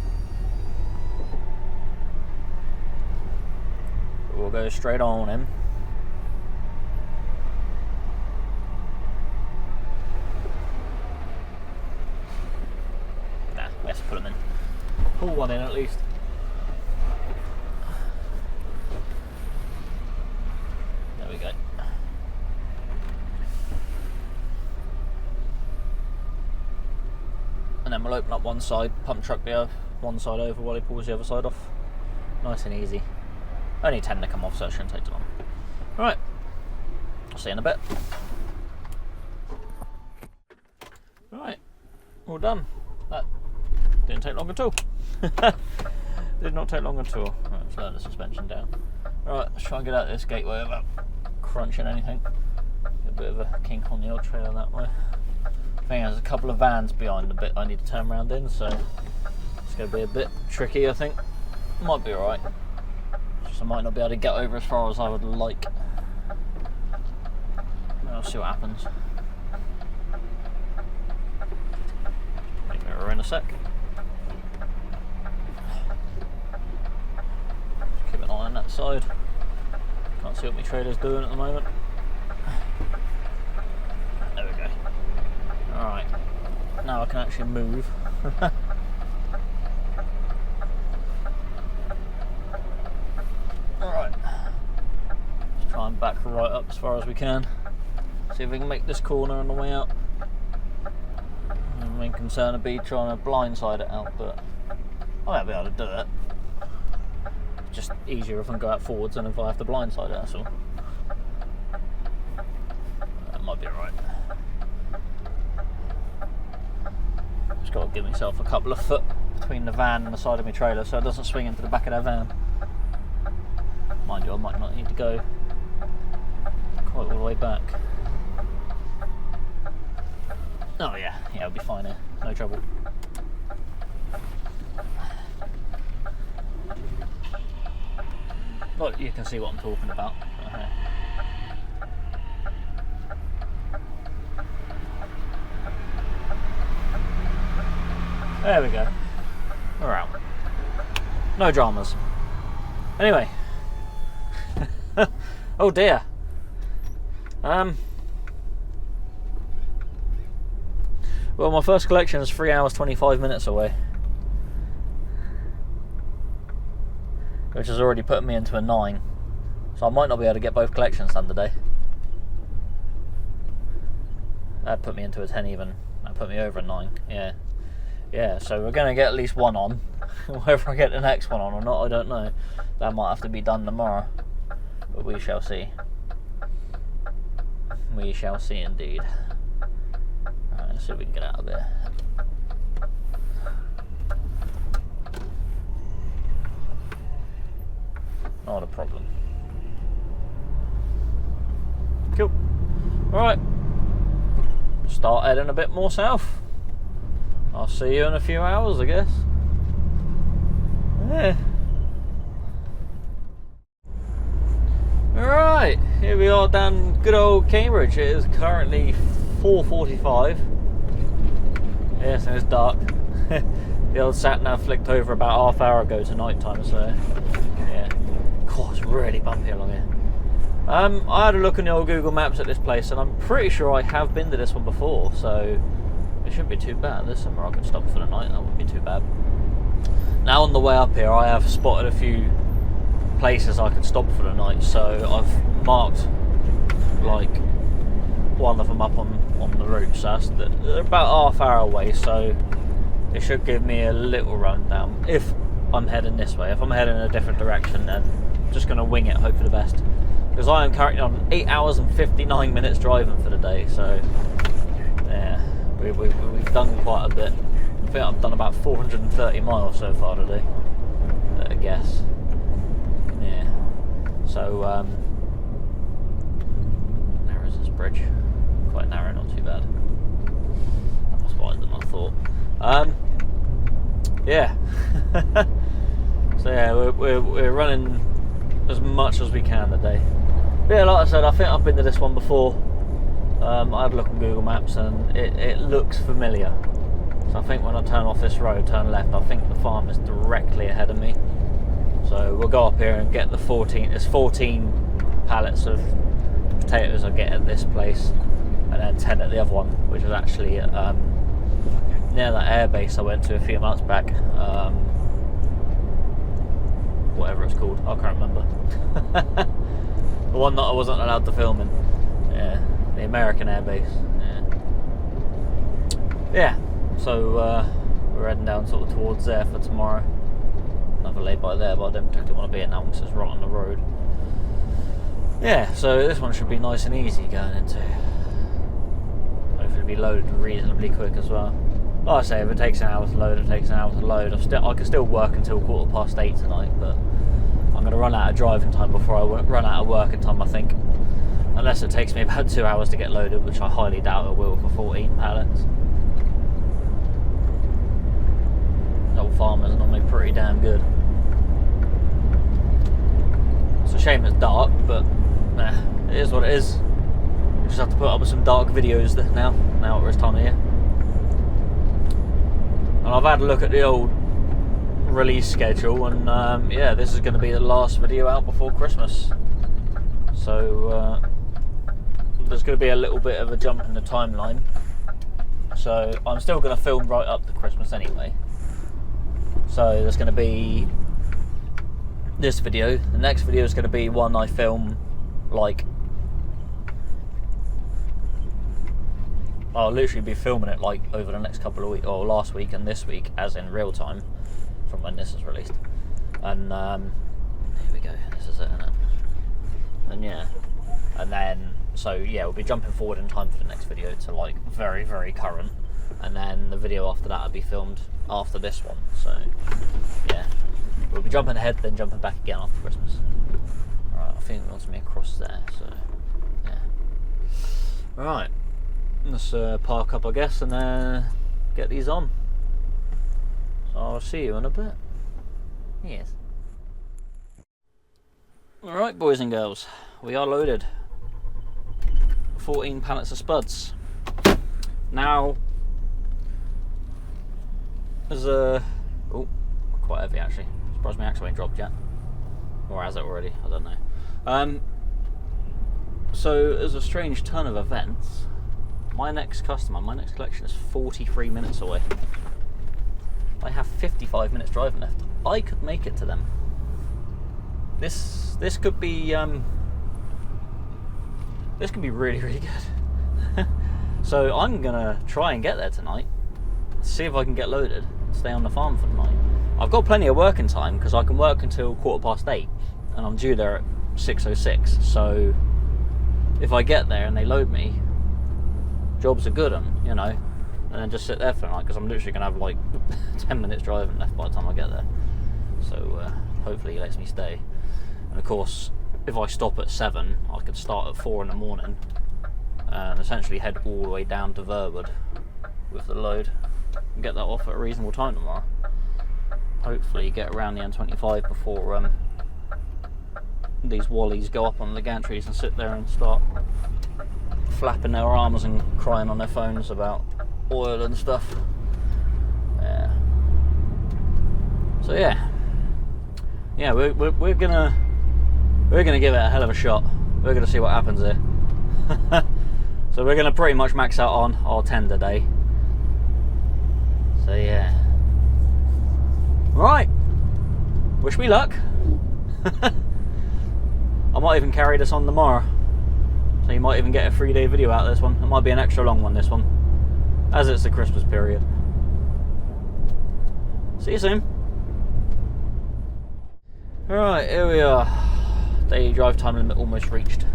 But we'll go straight on in. Nah, we have to put them in. Pull one in at least. There we go. And then we'll open up one side, pump truck the other, one side over while he pulls the other side off. Nice and easy. Only 10 to come off, so it shouldn't take too long. Alright, I'll see you in a bit. Right, all done. That didn't take long at all. Did not take long at all. Right, let's lower the suspension down. Alright, let's try and get out of this gateway without crunching anything. Get a bit of a kink on the old trailer that way. I think there's a couple of vans behind the bit I need to turn around in, so it's going to be a bit tricky, I think. Might be alright. Just I might not be able to get over as far as I would like. I'll see what happens. Put my mirror in a sec. Just keep an eye on that side. Can't see what my trailer's doing at the moment. There we go. Alright, now I can actually move. Alright, let's try and back right up as far as we can. See if we can make this corner on the way out. The main concern would be trying to blindside it out, but I might be able to do it. It's just easier if I can go out forwards than if I have to blindside it, that's all. That might be alright. Just got to give myself a couple of foot between the van and the side of my trailer so it doesn't swing into the back of that van. Mind you, I might not need to go quite all the way back. Oh yeah, it'll be fine here, no trouble. But you can see what I'm talking about. Okay. There we go. We're out. No dramas. Anyway. Oh dear. Well, my first collection is 3 hours 25 minutes away, which has already put me into a 9, so I might not be able to get both collections done today. That put me into a 10 even. That put me over a 9. Yeah, so we're going to get at least one on. Whether I get the next one on or not, I don't know. That might have to be done tomorrow, but we shall see. We shall see indeed. Alright, let's see if we can get out of there. Not a problem. Cool. Alright. Start heading a bit more south. I'll see you in a few hours, I guess. Yeah. Alright, here we are down good old Cambridge. It is currently 4:45. Yes, and it's dark. The old sat nav flicked over about half hour ago to night time, so yeah. God, it's really bumpy along here. I had a look in the old Google Maps at this place, and I'm pretty sure I have been to this one before, so it shouldn't be too bad. There's somewhere I can stop for the night, that wouldn't be too bad. Now on the way up here, I have spotted a few places I can stop for the night, so I've marked like one of them up on the route, so they're about half hour away, so it should give me a little rundown if I'm heading this way. If I'm heading in a different direction, then I'm just going to wing it, hope for the best, because I am currently on 8 hours and 59 minutes driving for the day, so yeah, we've done quite a bit. I think I've done about 430 miles so far today, I guess. Yeah. So narrow is this bridge? Quite narrow, not too bad. That's wider than I thought. Yeah. So yeah, we're running as much as we can today. But yeah, like I said, I think I've been to this one before. I had a look on Google Maps and it looks familiar. So I think when I turn off this road, turn left, I think the farm is directly ahead of me. So we'll go up here and get the 14. There's 14 pallets of potatoes I get at this place, and then 10 at the other one, which is actually near that air base I went to a few months back. Whatever it's called, I can't remember. The one that I wasn't allowed to film in. Yeah, the American air base. Yeah. So we're heading down sort of towards there for tomorrow. Another lay-by there, but I don't particularly want to be it now because it's right on the road. Yeah, so this one should be nice and easy going into. Hopefully be loaded reasonably quick as well. Like I say, if it takes an hour to load, it takes an hour to load. I can still work until 8:15 tonight, but I'm going to run out of driving time before I run out of working time, I think. Unless it takes me about 2 hours to get loaded, which I highly doubt it will for 14 pallets. Old farmers are normally pretty damn good. It's a shame it's dark, but it is what it is. We just have to put up with some dark videos now at this time of year. And I've had a look at the old release schedule, and yeah, this is going to be the last video out before Christmas. So there's going to be a little bit of a jump in the timeline. So I'm still going to film right up to Christmas anyway. So there's going to be this video. The next video is going to be one I film like... I'll literally be filming it like over the next couple of weeks, or last week and this week, as in real time from when this is released. And here we go, this is it, isn't it? And yeah, and then so yeah, we'll be jumping forward in time for the next video to like very, very current, and then the video after that will be filmed after this one. So yeah, we'll be jumping ahead, then jumping back again after Christmas. Alright, I think it wants me across there, so yeah. Alright. Let's park up, I guess, and get these on. So I'll see you in a bit. Yes. Alright, boys and girls, we are loaded. 14 pallets of spuds. Now, there's a... Oh, quite heavy actually. Surprised my axle ain't dropped yet. Or has it already? I don't know. So, there's a strange turn of events. My next collection is 43 minutes away. I have 55 minutes driving left. I could make it to them. This could be really, really good. So I'm gonna try and get there tonight. See if I can get loaded. Stay on the farm for the night. I've got plenty of working time because I can work until 8:15, and I'm due there at 6:06. So if I get there and they load me, job's a good one, you know, and then just sit there for the night because I'm literally going to have like 10 minutes driving left by the time I get there. So hopefully he lets me stay. And of course, if I stop at 7, I could start at 4 in the morning and essentially head all the way down to Verwood with the load and get that off at a reasonable time tomorrow. Hopefully get around the M25 before these wallies go up on the gantries and sit there and start flapping their arms and crying on their phones about oil and stuff. Yeah. So yeah, we're gonna give it a hell of a shot. We're gonna see what happens here. So we're gonna pretty much max out on our 10 today. So yeah. Right. Wish me luck. I might even carry this on tomorrow. So you might even get a 3-day video out of this one. It might be an extra long one, this one, as it's the Christmas period. See you soon. Alright, here we are. Daily drive time limit almost reached.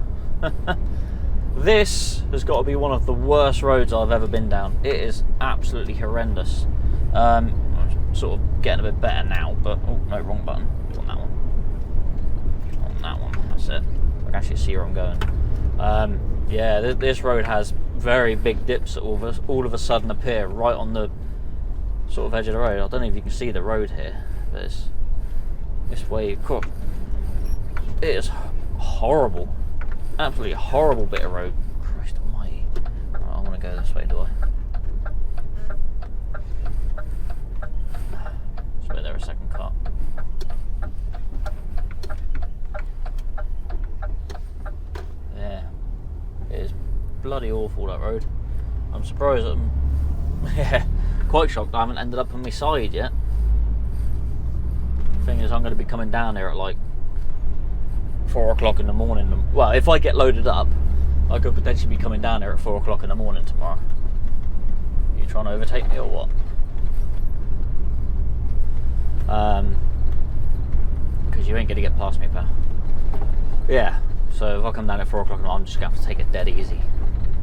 This has got to be one of the worst roads I've ever been down. It is absolutely horrendous. I'm sort of getting a bit better now, but... Oh, no, wrong button. On that one. that's it. I can actually see where I'm going. Yeah, this road has very big dips that all of a sudden appear right on the sort of edge of the road. I don't know if you can see the road here, but it's way cool. It is horrible, absolutely horrible bit of road. Christ almighty. Right, I want to go this way, do I? Let's wait there a second, car. Yeah, it is bloody awful, that road. I'm surprised that yeah, quite shocked I haven't ended up on my side yet. Thing is, I'm going to be coming down here at like 4 o'clock in the morning. Well, if I get loaded up, I could potentially be coming down here at 4 o'clock in the morning tomorrow. You trying to overtake me or what? Because you ain't going to get past me, pal. Yeah, so if I come down at 4 o'clock, I'm just going to have to take it dead easy.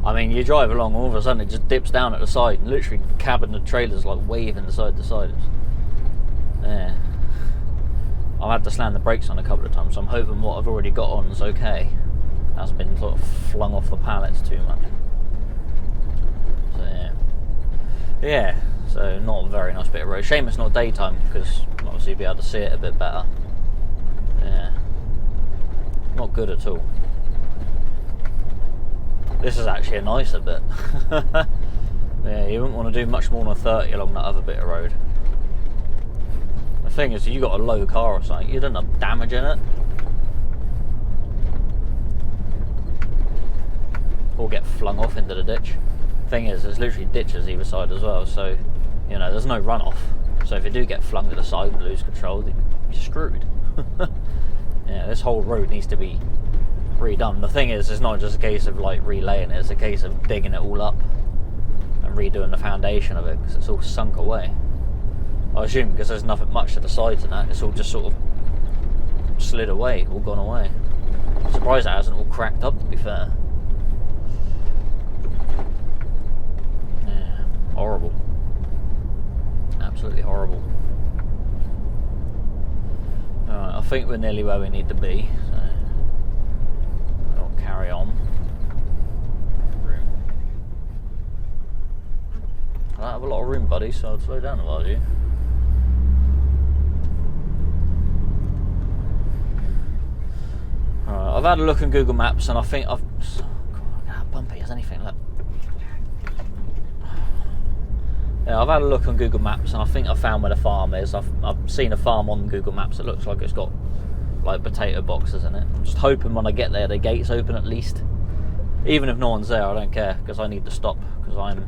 I mean, you drive along, all of a sudden it just dips down at the side, and literally the cab and the trailer's like waving side to side. Yeah. I've had to slam the brakes on a couple of times, so I'm hoping what I've already got on is okay. That's been sort of flung off the pallets too much. So yeah. Yeah, so not a very nice bit of road. Shame it's not daytime, because obviously you'll be able to see it a bit better. Yeah. Not good at all. This is actually a nicer bit. Yeah, you wouldn't want to do much more than 30 along that other bit of road. The thing is, you got a low car or something, you don't have damage in it. Or get flung off into the ditch. Thing is, there's literally ditches either side as well, so, you know, there's no runoff. So if you do get flung to the side and lose control, you're screwed. Yeah, this whole road needs to be redone. The thing is, it's not just a case of like relaying it, it's a case of digging it all up and redoing the foundation of it, because it's all sunk away. I assume because there's nothing much to the sides and that, it's all just sort of slid away, all gone away. I'm surprised it hasn't all cracked up, to be fair. Yeah, horrible. Absolutely horrible. Alright, I think we're nearly where we need to be, so I'll carry on. I don't have a lot of room, buddy, so I'll slow down a lot, you. Alright, I've had a look on Google Maps and I think I've... God, how bumpy is anything, look. Yeah, I've had a look on Google Maps and I think I found where the farm is. I've seen a farm on Google Maps. It looks like it's got like potato boxes in it. I'm just hoping when I get there the gates open at least. Even if no one's there, I don't care, because I need to stop, because I'm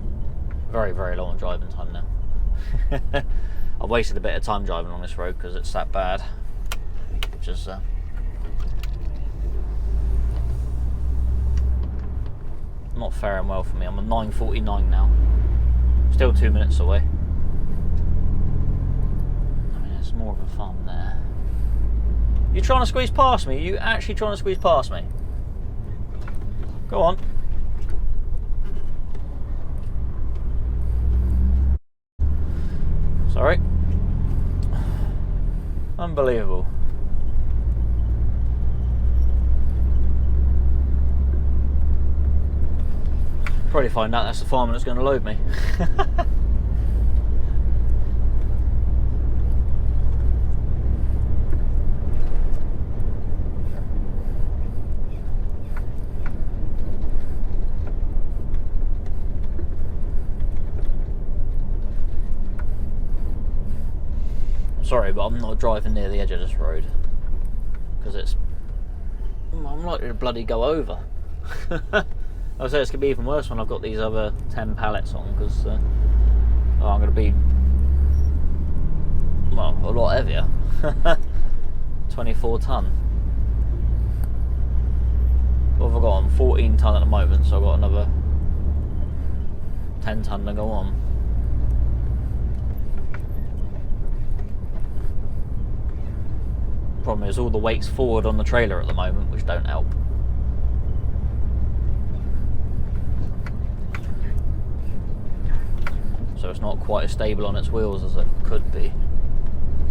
very, very low on driving time now. I've wasted a bit of time driving on this road because it's that bad. Which is not faring well for me. I'm at 9:49 now. Still 2 minutes away. I mean, there's more of a farm there. You trying to squeeze past me? You actually trying to squeeze past me? Go on. Sorry. Unbelievable. Probably find out that's the farmer that's going to load me. I'm sorry, but I'm not driving near the edge of this road because I'm likely to bloody go over. I say it's going to be even worse when I've got these other 10 pallets on, because I'm going to be, well, a lot heavier. 24 tonne. What have I got on? 14 tonne at the moment, so I've got another 10 tonne to go on. Problem is all the weight's forward on the trailer at the moment, which don't help. So it's not quite as stable on its wheels as it could be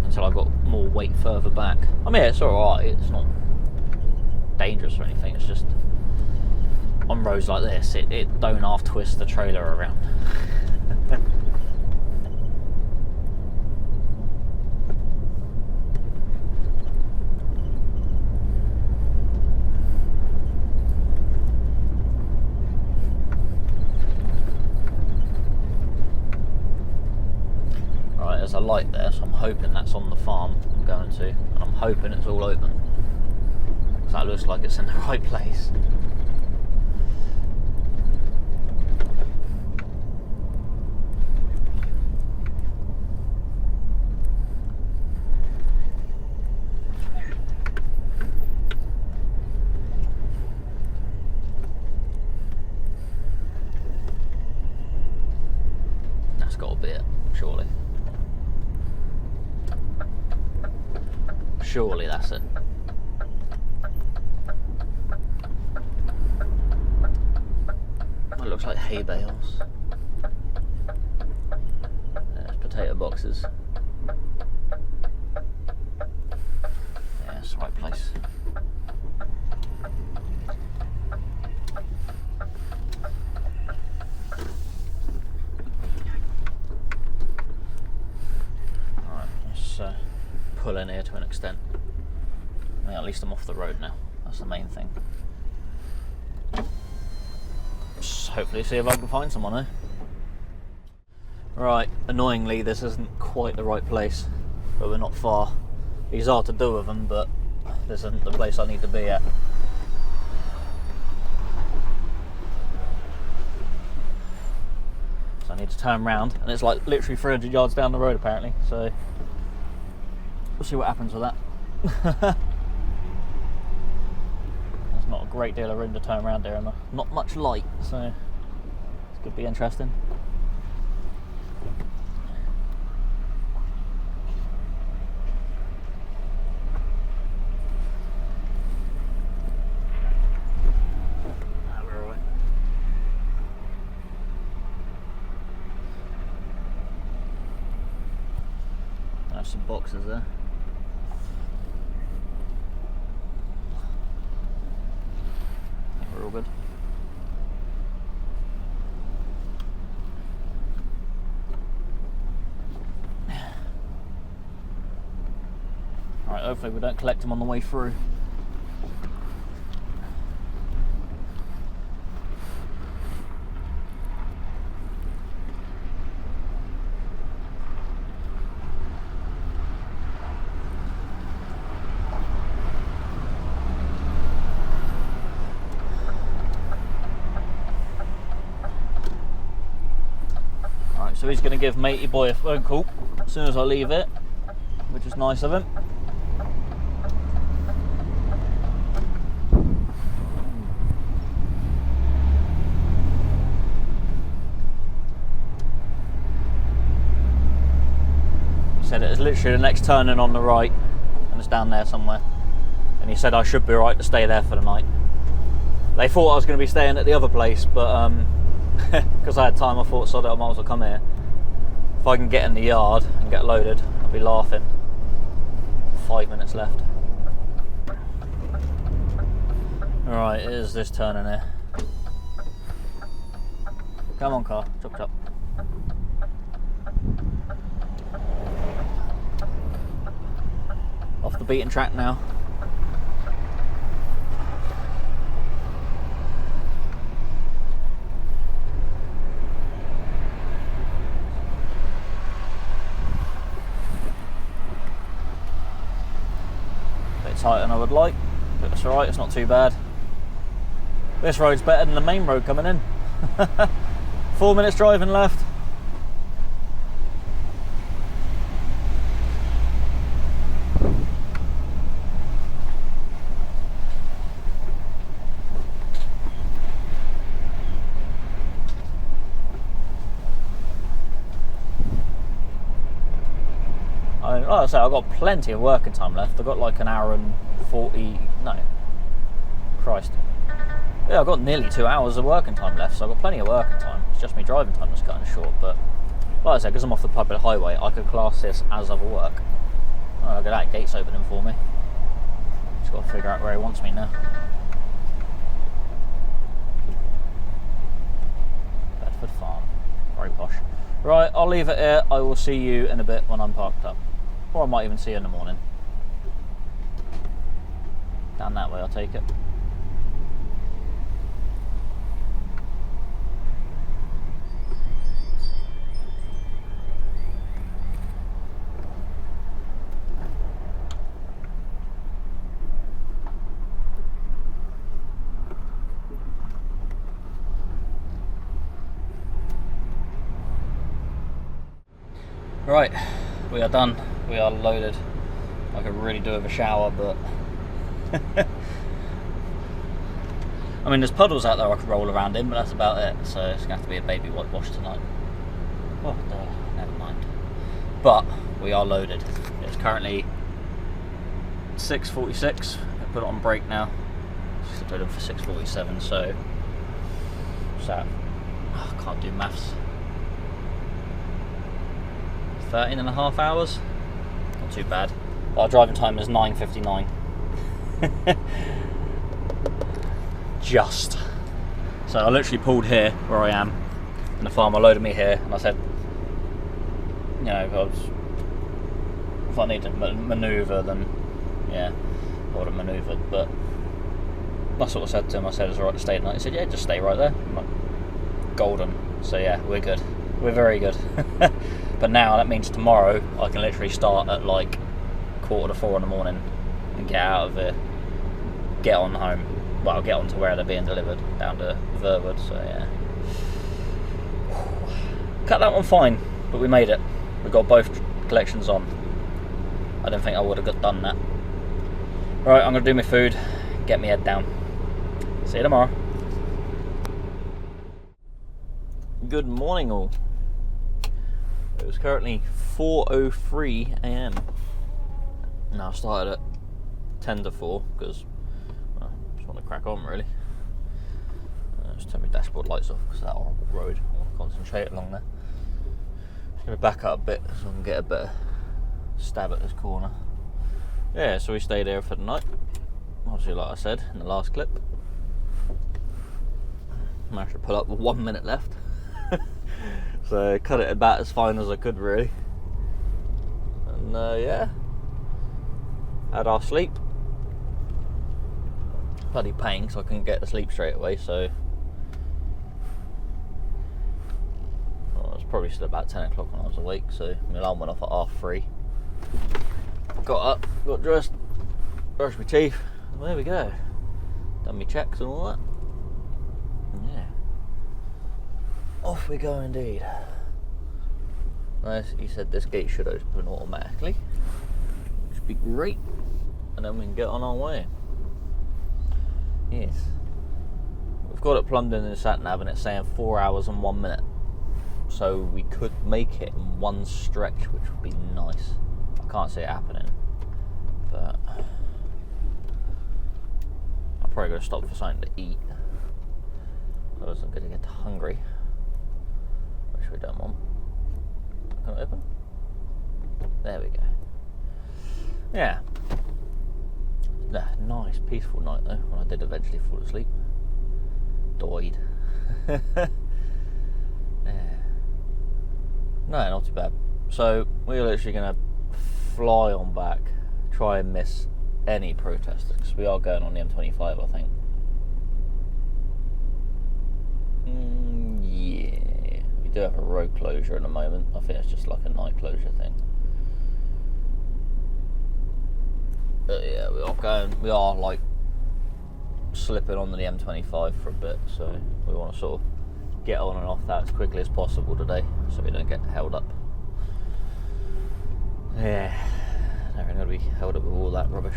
until I've got more weight further back. I mean, it's alright, it's not dangerous or anything. It's just on roads like this, it don't half twist the trailer around. Right, there's a light there, so I'm hoping that's on the farm I'm going to, and I'm hoping it's all open. So that looks like it's in the right place. That's got to be it, surely. Surely that's it. It looks like hay bales. There's potato boxes. Yeah, it's the right place. Alright, let's pull in here to an extent. Yeah, at least I'm off the road now. That's the main thing. Just hopefully see if I can find someone, eh? Right, annoyingly this isn't quite the right place, but we're not far. These are to do with them, but this isn't the place I need to be at. So I need to turn around, and it's like literally 300 yards down the road apparently, so we'll see what happens with that. Not a great deal of room to turn around there, and not much light, so this could be interesting. We're all right. There's some boxes there. We're all good. Alright, hopefully we don't collect them on the way through. So he's going to give matey boy a phone call as soon as I leave it, which is nice of him. He said it is literally the next turning on the right, and it's down there somewhere. And he said I should be right to stay there for the night. They thought I was going to be staying at the other place, but because I had time, I thought, so that I might as well come here. If I can get in the yard and get loaded, I'll be laughing. 5 minutes left. Alright, it is this turn in here. Come on, car, chop chop. Off the beaten track now. Tighter than I would like, but it's alright, it's not too bad. This road's better than the main road coming in. 4 minutes driving left. Like I say, I've got plenty of working time left. I've got like an hour and 40, no, Christ. Yeah, I've got nearly 2 hours of working time left, so I've got plenty of working time. It's just my driving time that's cutting short, but like I said, because I'm off the public highway, I could class this as other work. Oh, look at that, gate's opening for me. Just got to figure out where he wants me now. Bedford Farm. Very posh. Right, I'll leave it here. I will see you in a bit when I'm parked up. Or I might even see you in the morning. Down that way, I'll take it. Right, we are done. We are loaded. I could really do with a shower, but I mean, there's puddles out there I could roll around in, but that's about it. So it's gonna have to be a baby whitewash tonight. Oh, never mind. But we are loaded. It's currently 6:46. I put it on brake now. Just put it for 6:47. So what's that? Oh, I can't do maths. 13 and a half hours. Not too bad. Our driving time is 9:59. Just. So I literally pulled here where I am, and the farmer loaded me here, and I said, you know, if I need to manoeuvre, then yeah, I would have manoeuvred. But that's what I said to him. I said, "It's alright to stay tonight." He said, "Yeah, just stay right there." I'm like, golden. So yeah, we're good. We're very good. But now that means tomorrow I can literally start at like 3:45 in the morning and get out of here, get on home. Well, get on to where they're being delivered, down to Verwood. So yeah, cut that one fine, but we made it. We got both collections on. I didn't think I would have done that. Right, I'm gonna do my food, get my head down. See you tomorrow. Good morning, all. It was currently 4:03 AM. Now I started at 10 to 4 because I just want to crack on, really. Just turn my dashboard lights off because of that horrible road. I want to concentrate along there. Just going to back up a bit so I can get a better stab at this corner. Yeah, so we stayed here for the night. Obviously, like I said in the last clip, managed to pull up with 1 minute left. So cut it about as fine as I could, really. And yeah, had our sleep. Bloody pain, so I couldn't get to sleep straight away. So well, it was probably still about 10 o'clock when I was awake. So my alarm went off at 3:30. Got up, got dressed, brushed my teeth. Well, there we go. Done my checks and all that. Yeah. Off we go indeed. Nice. He said this gate should open automatically, which would be great, and then we can get on our way. Yes. We've got it plumbed in the sat nav, and it's saying 4 hours and 1 minute. So we could make it in one stretch, which would be nice. I can't see it happening, but I'm probably going to stop for something to eat. Otherwise I'm going to get hungry. Which we don't want. Can it open? There we go. Yeah. Nice, peaceful night though, when I did eventually fall asleep. Died. Yeah. No, not too bad. So, we're literally going to fly on back, try and miss any protesters, because we are going on the M25, I think. Yeah. We do have a road closure at the moment. I think it's just like a night closure thing. But yeah, we are like slipping onto the M25 for a bit, so we want to sort of get on and off that as quickly as possible today, so we don't get held up. Yeah, never going to be held up with all that rubbish.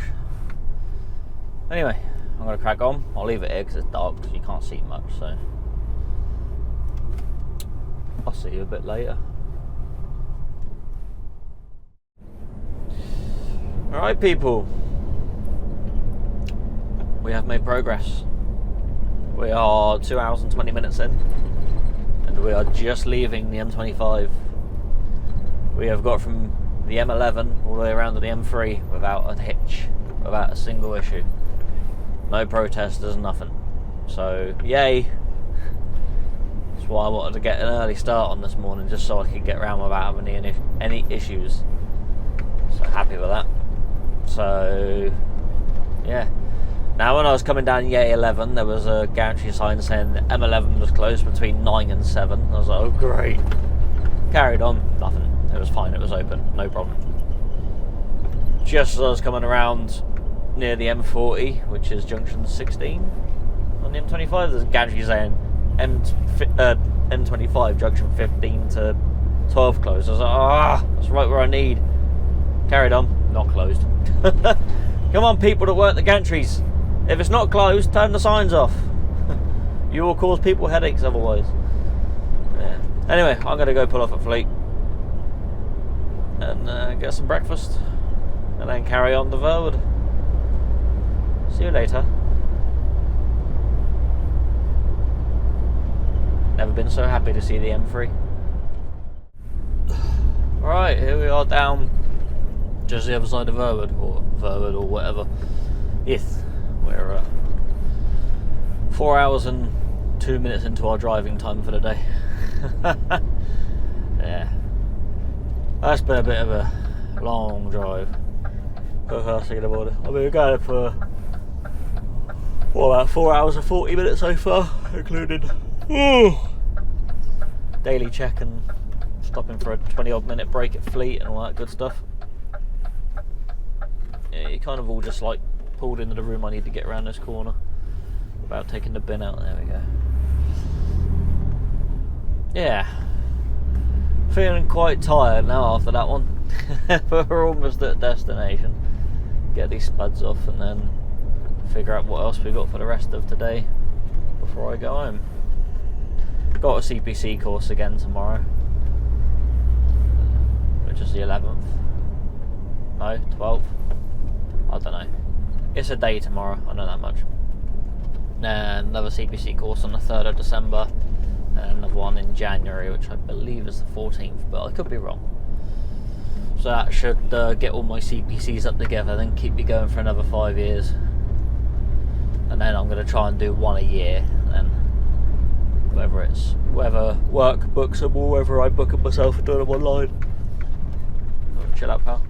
Anyway, I'm going to crack on. I'll leave it here because it's dark, so you can't see much, so I'll see you a bit later. Alright people, we have made progress. We are 2 hours and 20 minutes in, and we are just leaving the M25. We have got from the M11 all the way around to the M3 without a hitch. without a single issue. No protesters, nothing. So, yay. That's why I wanted to get an early start on this morning, just so I could get around without having any issues. So, happy with that. So, yeah. Now, when I was coming down Yay 11, there was a gantry sign saying that M11 was closed between 9 and 7. I was like, oh, great. Carried on, nothing. It was fine, it was open, no problem. Just as I was coming around near the M40, which is junction 16 on the M25, there's a gantry saying M25 junction 15 to 12 closed. I was like, that's right where I need. Carried on, not closed. Come on, people that work the gantries. If it's not closed, turn the signs off. You will cause people headaches otherwise. Yeah. Anyway, I'm going to go pull off at Fleet and get some breakfast and then carry on the Verwood. See you later. Never been so happy to see the M3. Right, here we are down just the other side of Verwood or whatever. Yes. We're 4 hours and 2 minutes into our driving time for the day. Yeah, that's been a bit of a long drive. I've been going for about 4 hours and 40 minutes so far, including daily check and stopping for a 20 odd minute break at Fleet and all that good stuff. Yeah, you kind of all just like pulled into the room I need to get around this corner without taking the bin out. There we go. Yeah, feeling quite tired now after that one. But we're almost at destination. Get these spuds off and then figure out what else we got for the rest of today before I go home. Got a CPC course again tomorrow, which is the 11th. No, 12th. I don't know. It's a day tomorrow, I know that much. And another CPC course on the 3rd of December, and another one in January, which I believe is the 14th, but I could be wrong. So that should get all my CPCs up together, then keep me going for another 5 years. And then I'm going to try and do one a year, and whether work books them or whether I book them myself and do them online. Chill out, pal.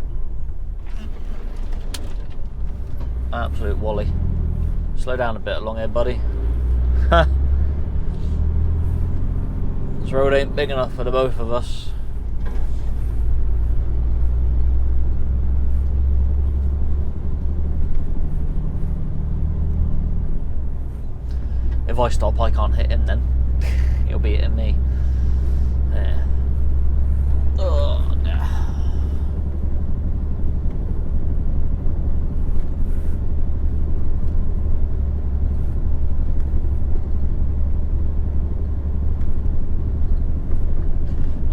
Absolute wally. Slow down a bit along here, buddy. This road ain't big enough for the both of us. If I stop, I can't hit him then. He'll be hitting me. Yeah. Oh, no.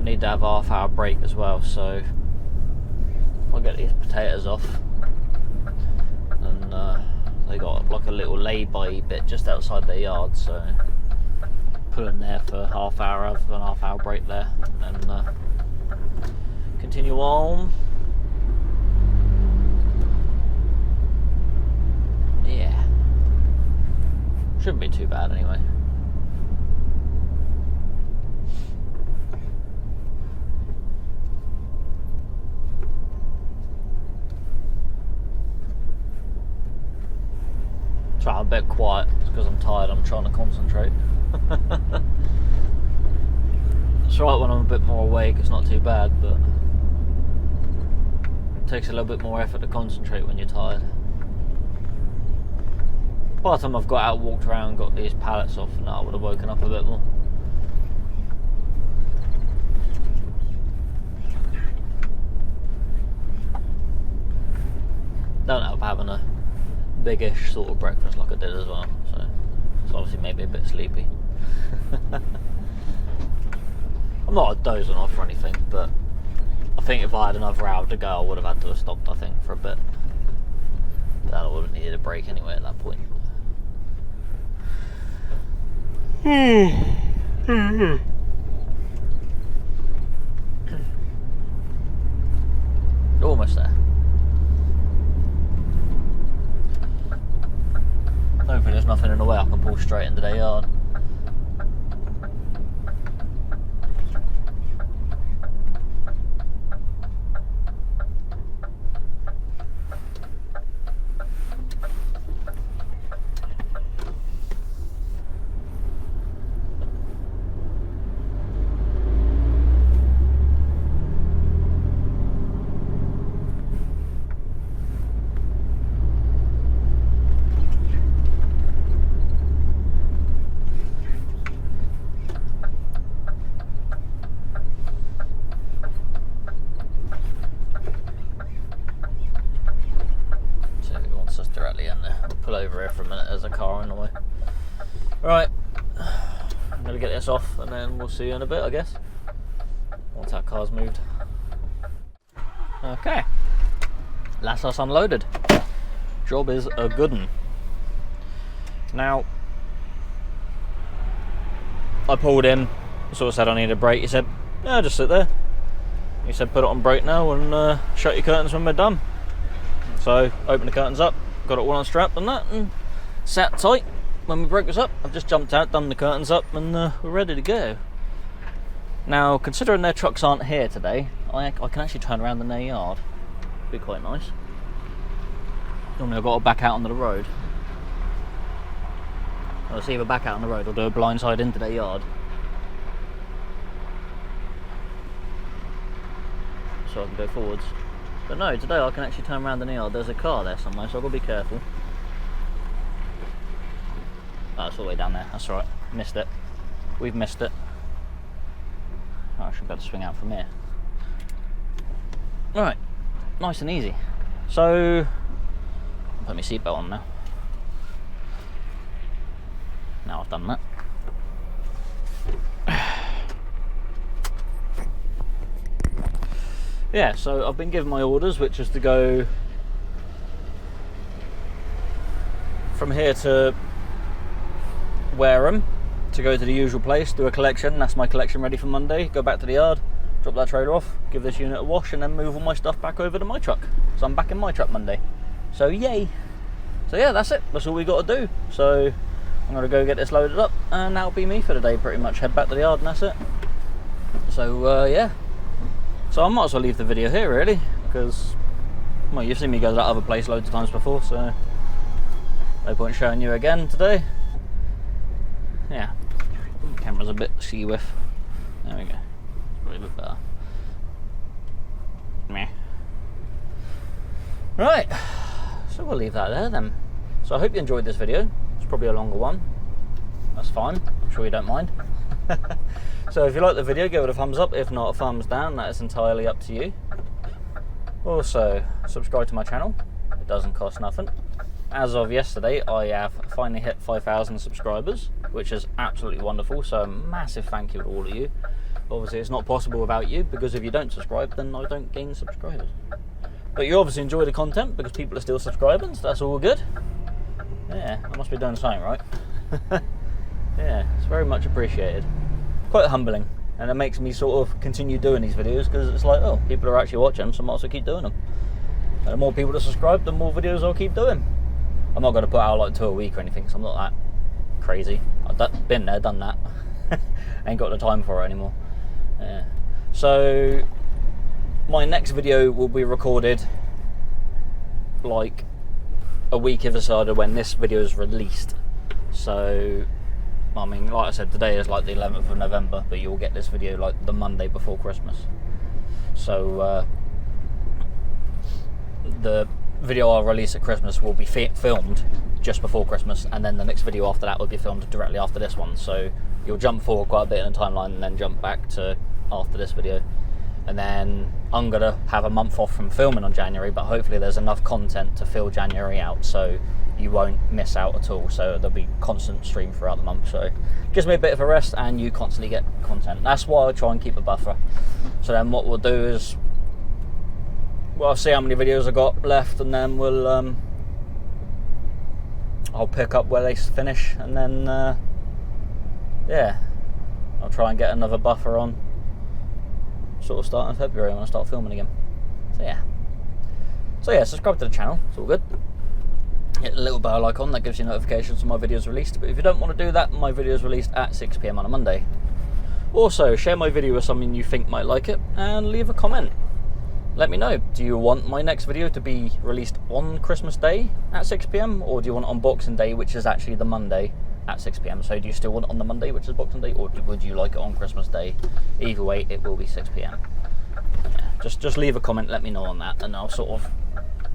Need to have a half-hour break as well, so I'll get these potatoes off, and they got like a little lay-by bit just outside their yard, so put them there for half hour, have an half-hour break there, and then continue on. Yeah, shouldn't be too bad anyway. So I'm a bit quiet because I'm tired. I'm trying to concentrate. It's right when I'm a bit more awake, it's not too bad, but it takes a little bit more effort to concentrate when you're tired. By the time I've got out, walked around, got these pallets off, and I would have woken up a bit more. Don't end up having a big-ish sort of breakfast like I did as well, so it's obviously made me a bit sleepy. I'm not dozing off or anything, but I think if I had another hour to go I would have had to have stopped, I think, for a bit. Then I would have needed a break anyway at that point. nothing in the way, I can pull straight into their yard. Directly in there. I'll pull over here for a minute, there's a car in the way. Right, I'm going to get this off and then we'll see you in a bit, I guess, once that car's moved. Okay, that's us unloaded. Job is a good one. Now, I pulled in, sort of said I need a brake. He said, yeah, just sit there. He said, put it on brake now and shut your curtains when we're done. So, open the curtains up, got it all unstrapped and that, and sat tight when my brake was up. I've just jumped out, done the curtains up, and we're ready to go. Now, considering their trucks aren't here today, I can actually turn around in their yard. Be quite nice. Normally I've got to back out onto the road. I'll see either back out on the road or do a blindside into their yard. So I can go forwards. But no, today I can actually turn around in the yard. There's a car there somewhere, so I've got to be careful. Oh, it's all the way down there. That's alright. Missed it. We've missed it. Oh, I should be able to swing out from here. Right. Nice and easy. So, I'll put my seatbelt on now. Now I've done that. Yeah, so I've been given my orders, which is to go from here to Wareham, to go to the usual place, do a collection. That's my collection ready for Monday. Go back to the yard, drop that trailer off, give this unit a wash, and then move all my stuff back over to my truck. So I'm back in my truck Monday. So yay! So yeah, that's it. That's all we got to do. So I'm gonna go get this loaded up, and that'll be me for the day. Pretty much head back to the yard, and that's it. So yeah. So I might as well leave the video here really, because well, you've seen me go to that other place loads of times before, so no point showing you again today. Yeah, camera's a bit see with. There we go. It's probably a bit better. Meh. Right, so we'll leave that there then. So I hope you enjoyed this video. It's probably a longer one. That's fine. I'm sure you don't mind. So if you like the video, give it a thumbs up. If not, a thumbs down. That is entirely up to you. Also, subscribe to my channel. It doesn't cost nothing. As of yesterday, I have finally hit 5,000 subscribers, which is absolutely wonderful. So a massive thank you to all of you. Obviously, it's not possible without you, because if you don't subscribe, then I don't gain subscribers. But you obviously enjoy the content because people are still subscribing, so that's all good. Yeah, I must be doing something right. Yeah, it's very much appreciated. Quite humbling, and it makes me sort of continue doing these videos, because it's like, oh, people are actually watching, so I might as well keep doing them. And the more people that subscribe, the more videos I'll keep doing. I'm not going to put out like 2 a week or anything, so I'm not that crazy. I've been there, done that. Ain't got the time for it anymore. Yeah. So my next video will be recorded like a week either side of when this video is released. So I mean, like I said, today is like the 11th of November, but you'll get this video like the Monday before Christmas. So the video I'll release at Christmas will be filmed just before Christmas, and then the next video after that will be filmed directly after this one. So you'll jump forward quite a bit in the timeline and then jump back to after this video. And then I'm gonna have a month off from filming on January, but hopefully there's enough content to fill January out, so you won't miss out at all. So there'll be constant stream throughout the month, so it gives me a bit of a rest and you constantly get content. That's why I try and keep a buffer. So then what we'll do is, well, I'll see how many videos I've got left, and then we'll I'll pick up where they finish, and then yeah, I'll try and get another buffer on sort of starting February when I start filming again. So yeah, subscribe to the channel, it's all good. hit the little bell icon, that gives you notifications when my videos released. But if you don't want to do that, my video is released at 6 PM on a Monday. Also, share my video with someone you think might like it, and leave a comment. Let me know, do you want my next video to be released on Christmas Day at 6 PM, or do you want it on Boxing Day, which is actually the Monday, at 6 PM? So do you still want it on the Monday, which is Boxing Day, or would you like it on Christmas Day? Either way, it will be 6 PM. Yeah, just leave a comment, let me know on that, and I'll sort of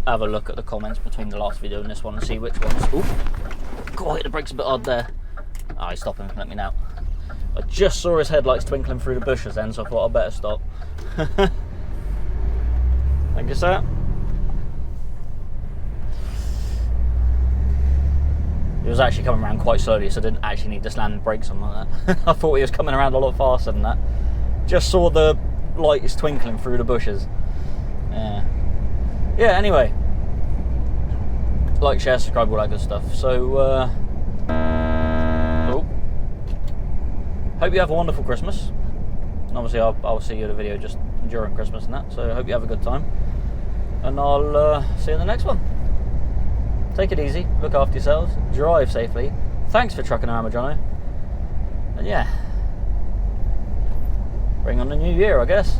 have a look at the comments between the last video and this one and see which ones. Ooh, God, hit the brakes a bit hard there. Oh, he's stopping, let me know. I just saw his headlights twinkling through the bushes then, so I thought I'd better stop. Thank you, sir. He was actually coming around quite slowly, so I didn't actually need to slam the brakes on like that. I thought he was coming around a lot faster than that. Just saw the lights twinkling through the bushes. Yeah, anyway. Like, share, subscribe, all that good stuff. So, hope you have a wonderful Christmas. And obviously, I'll see you in a video just during Christmas and that. So, I hope you have a good time. And I'll see you in the next one. Take it easy, look after yourselves, drive safely. Thanks for trucking around with Jono. And yeah, bring on the new year, I guess.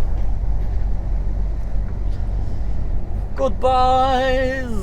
Goodbyes.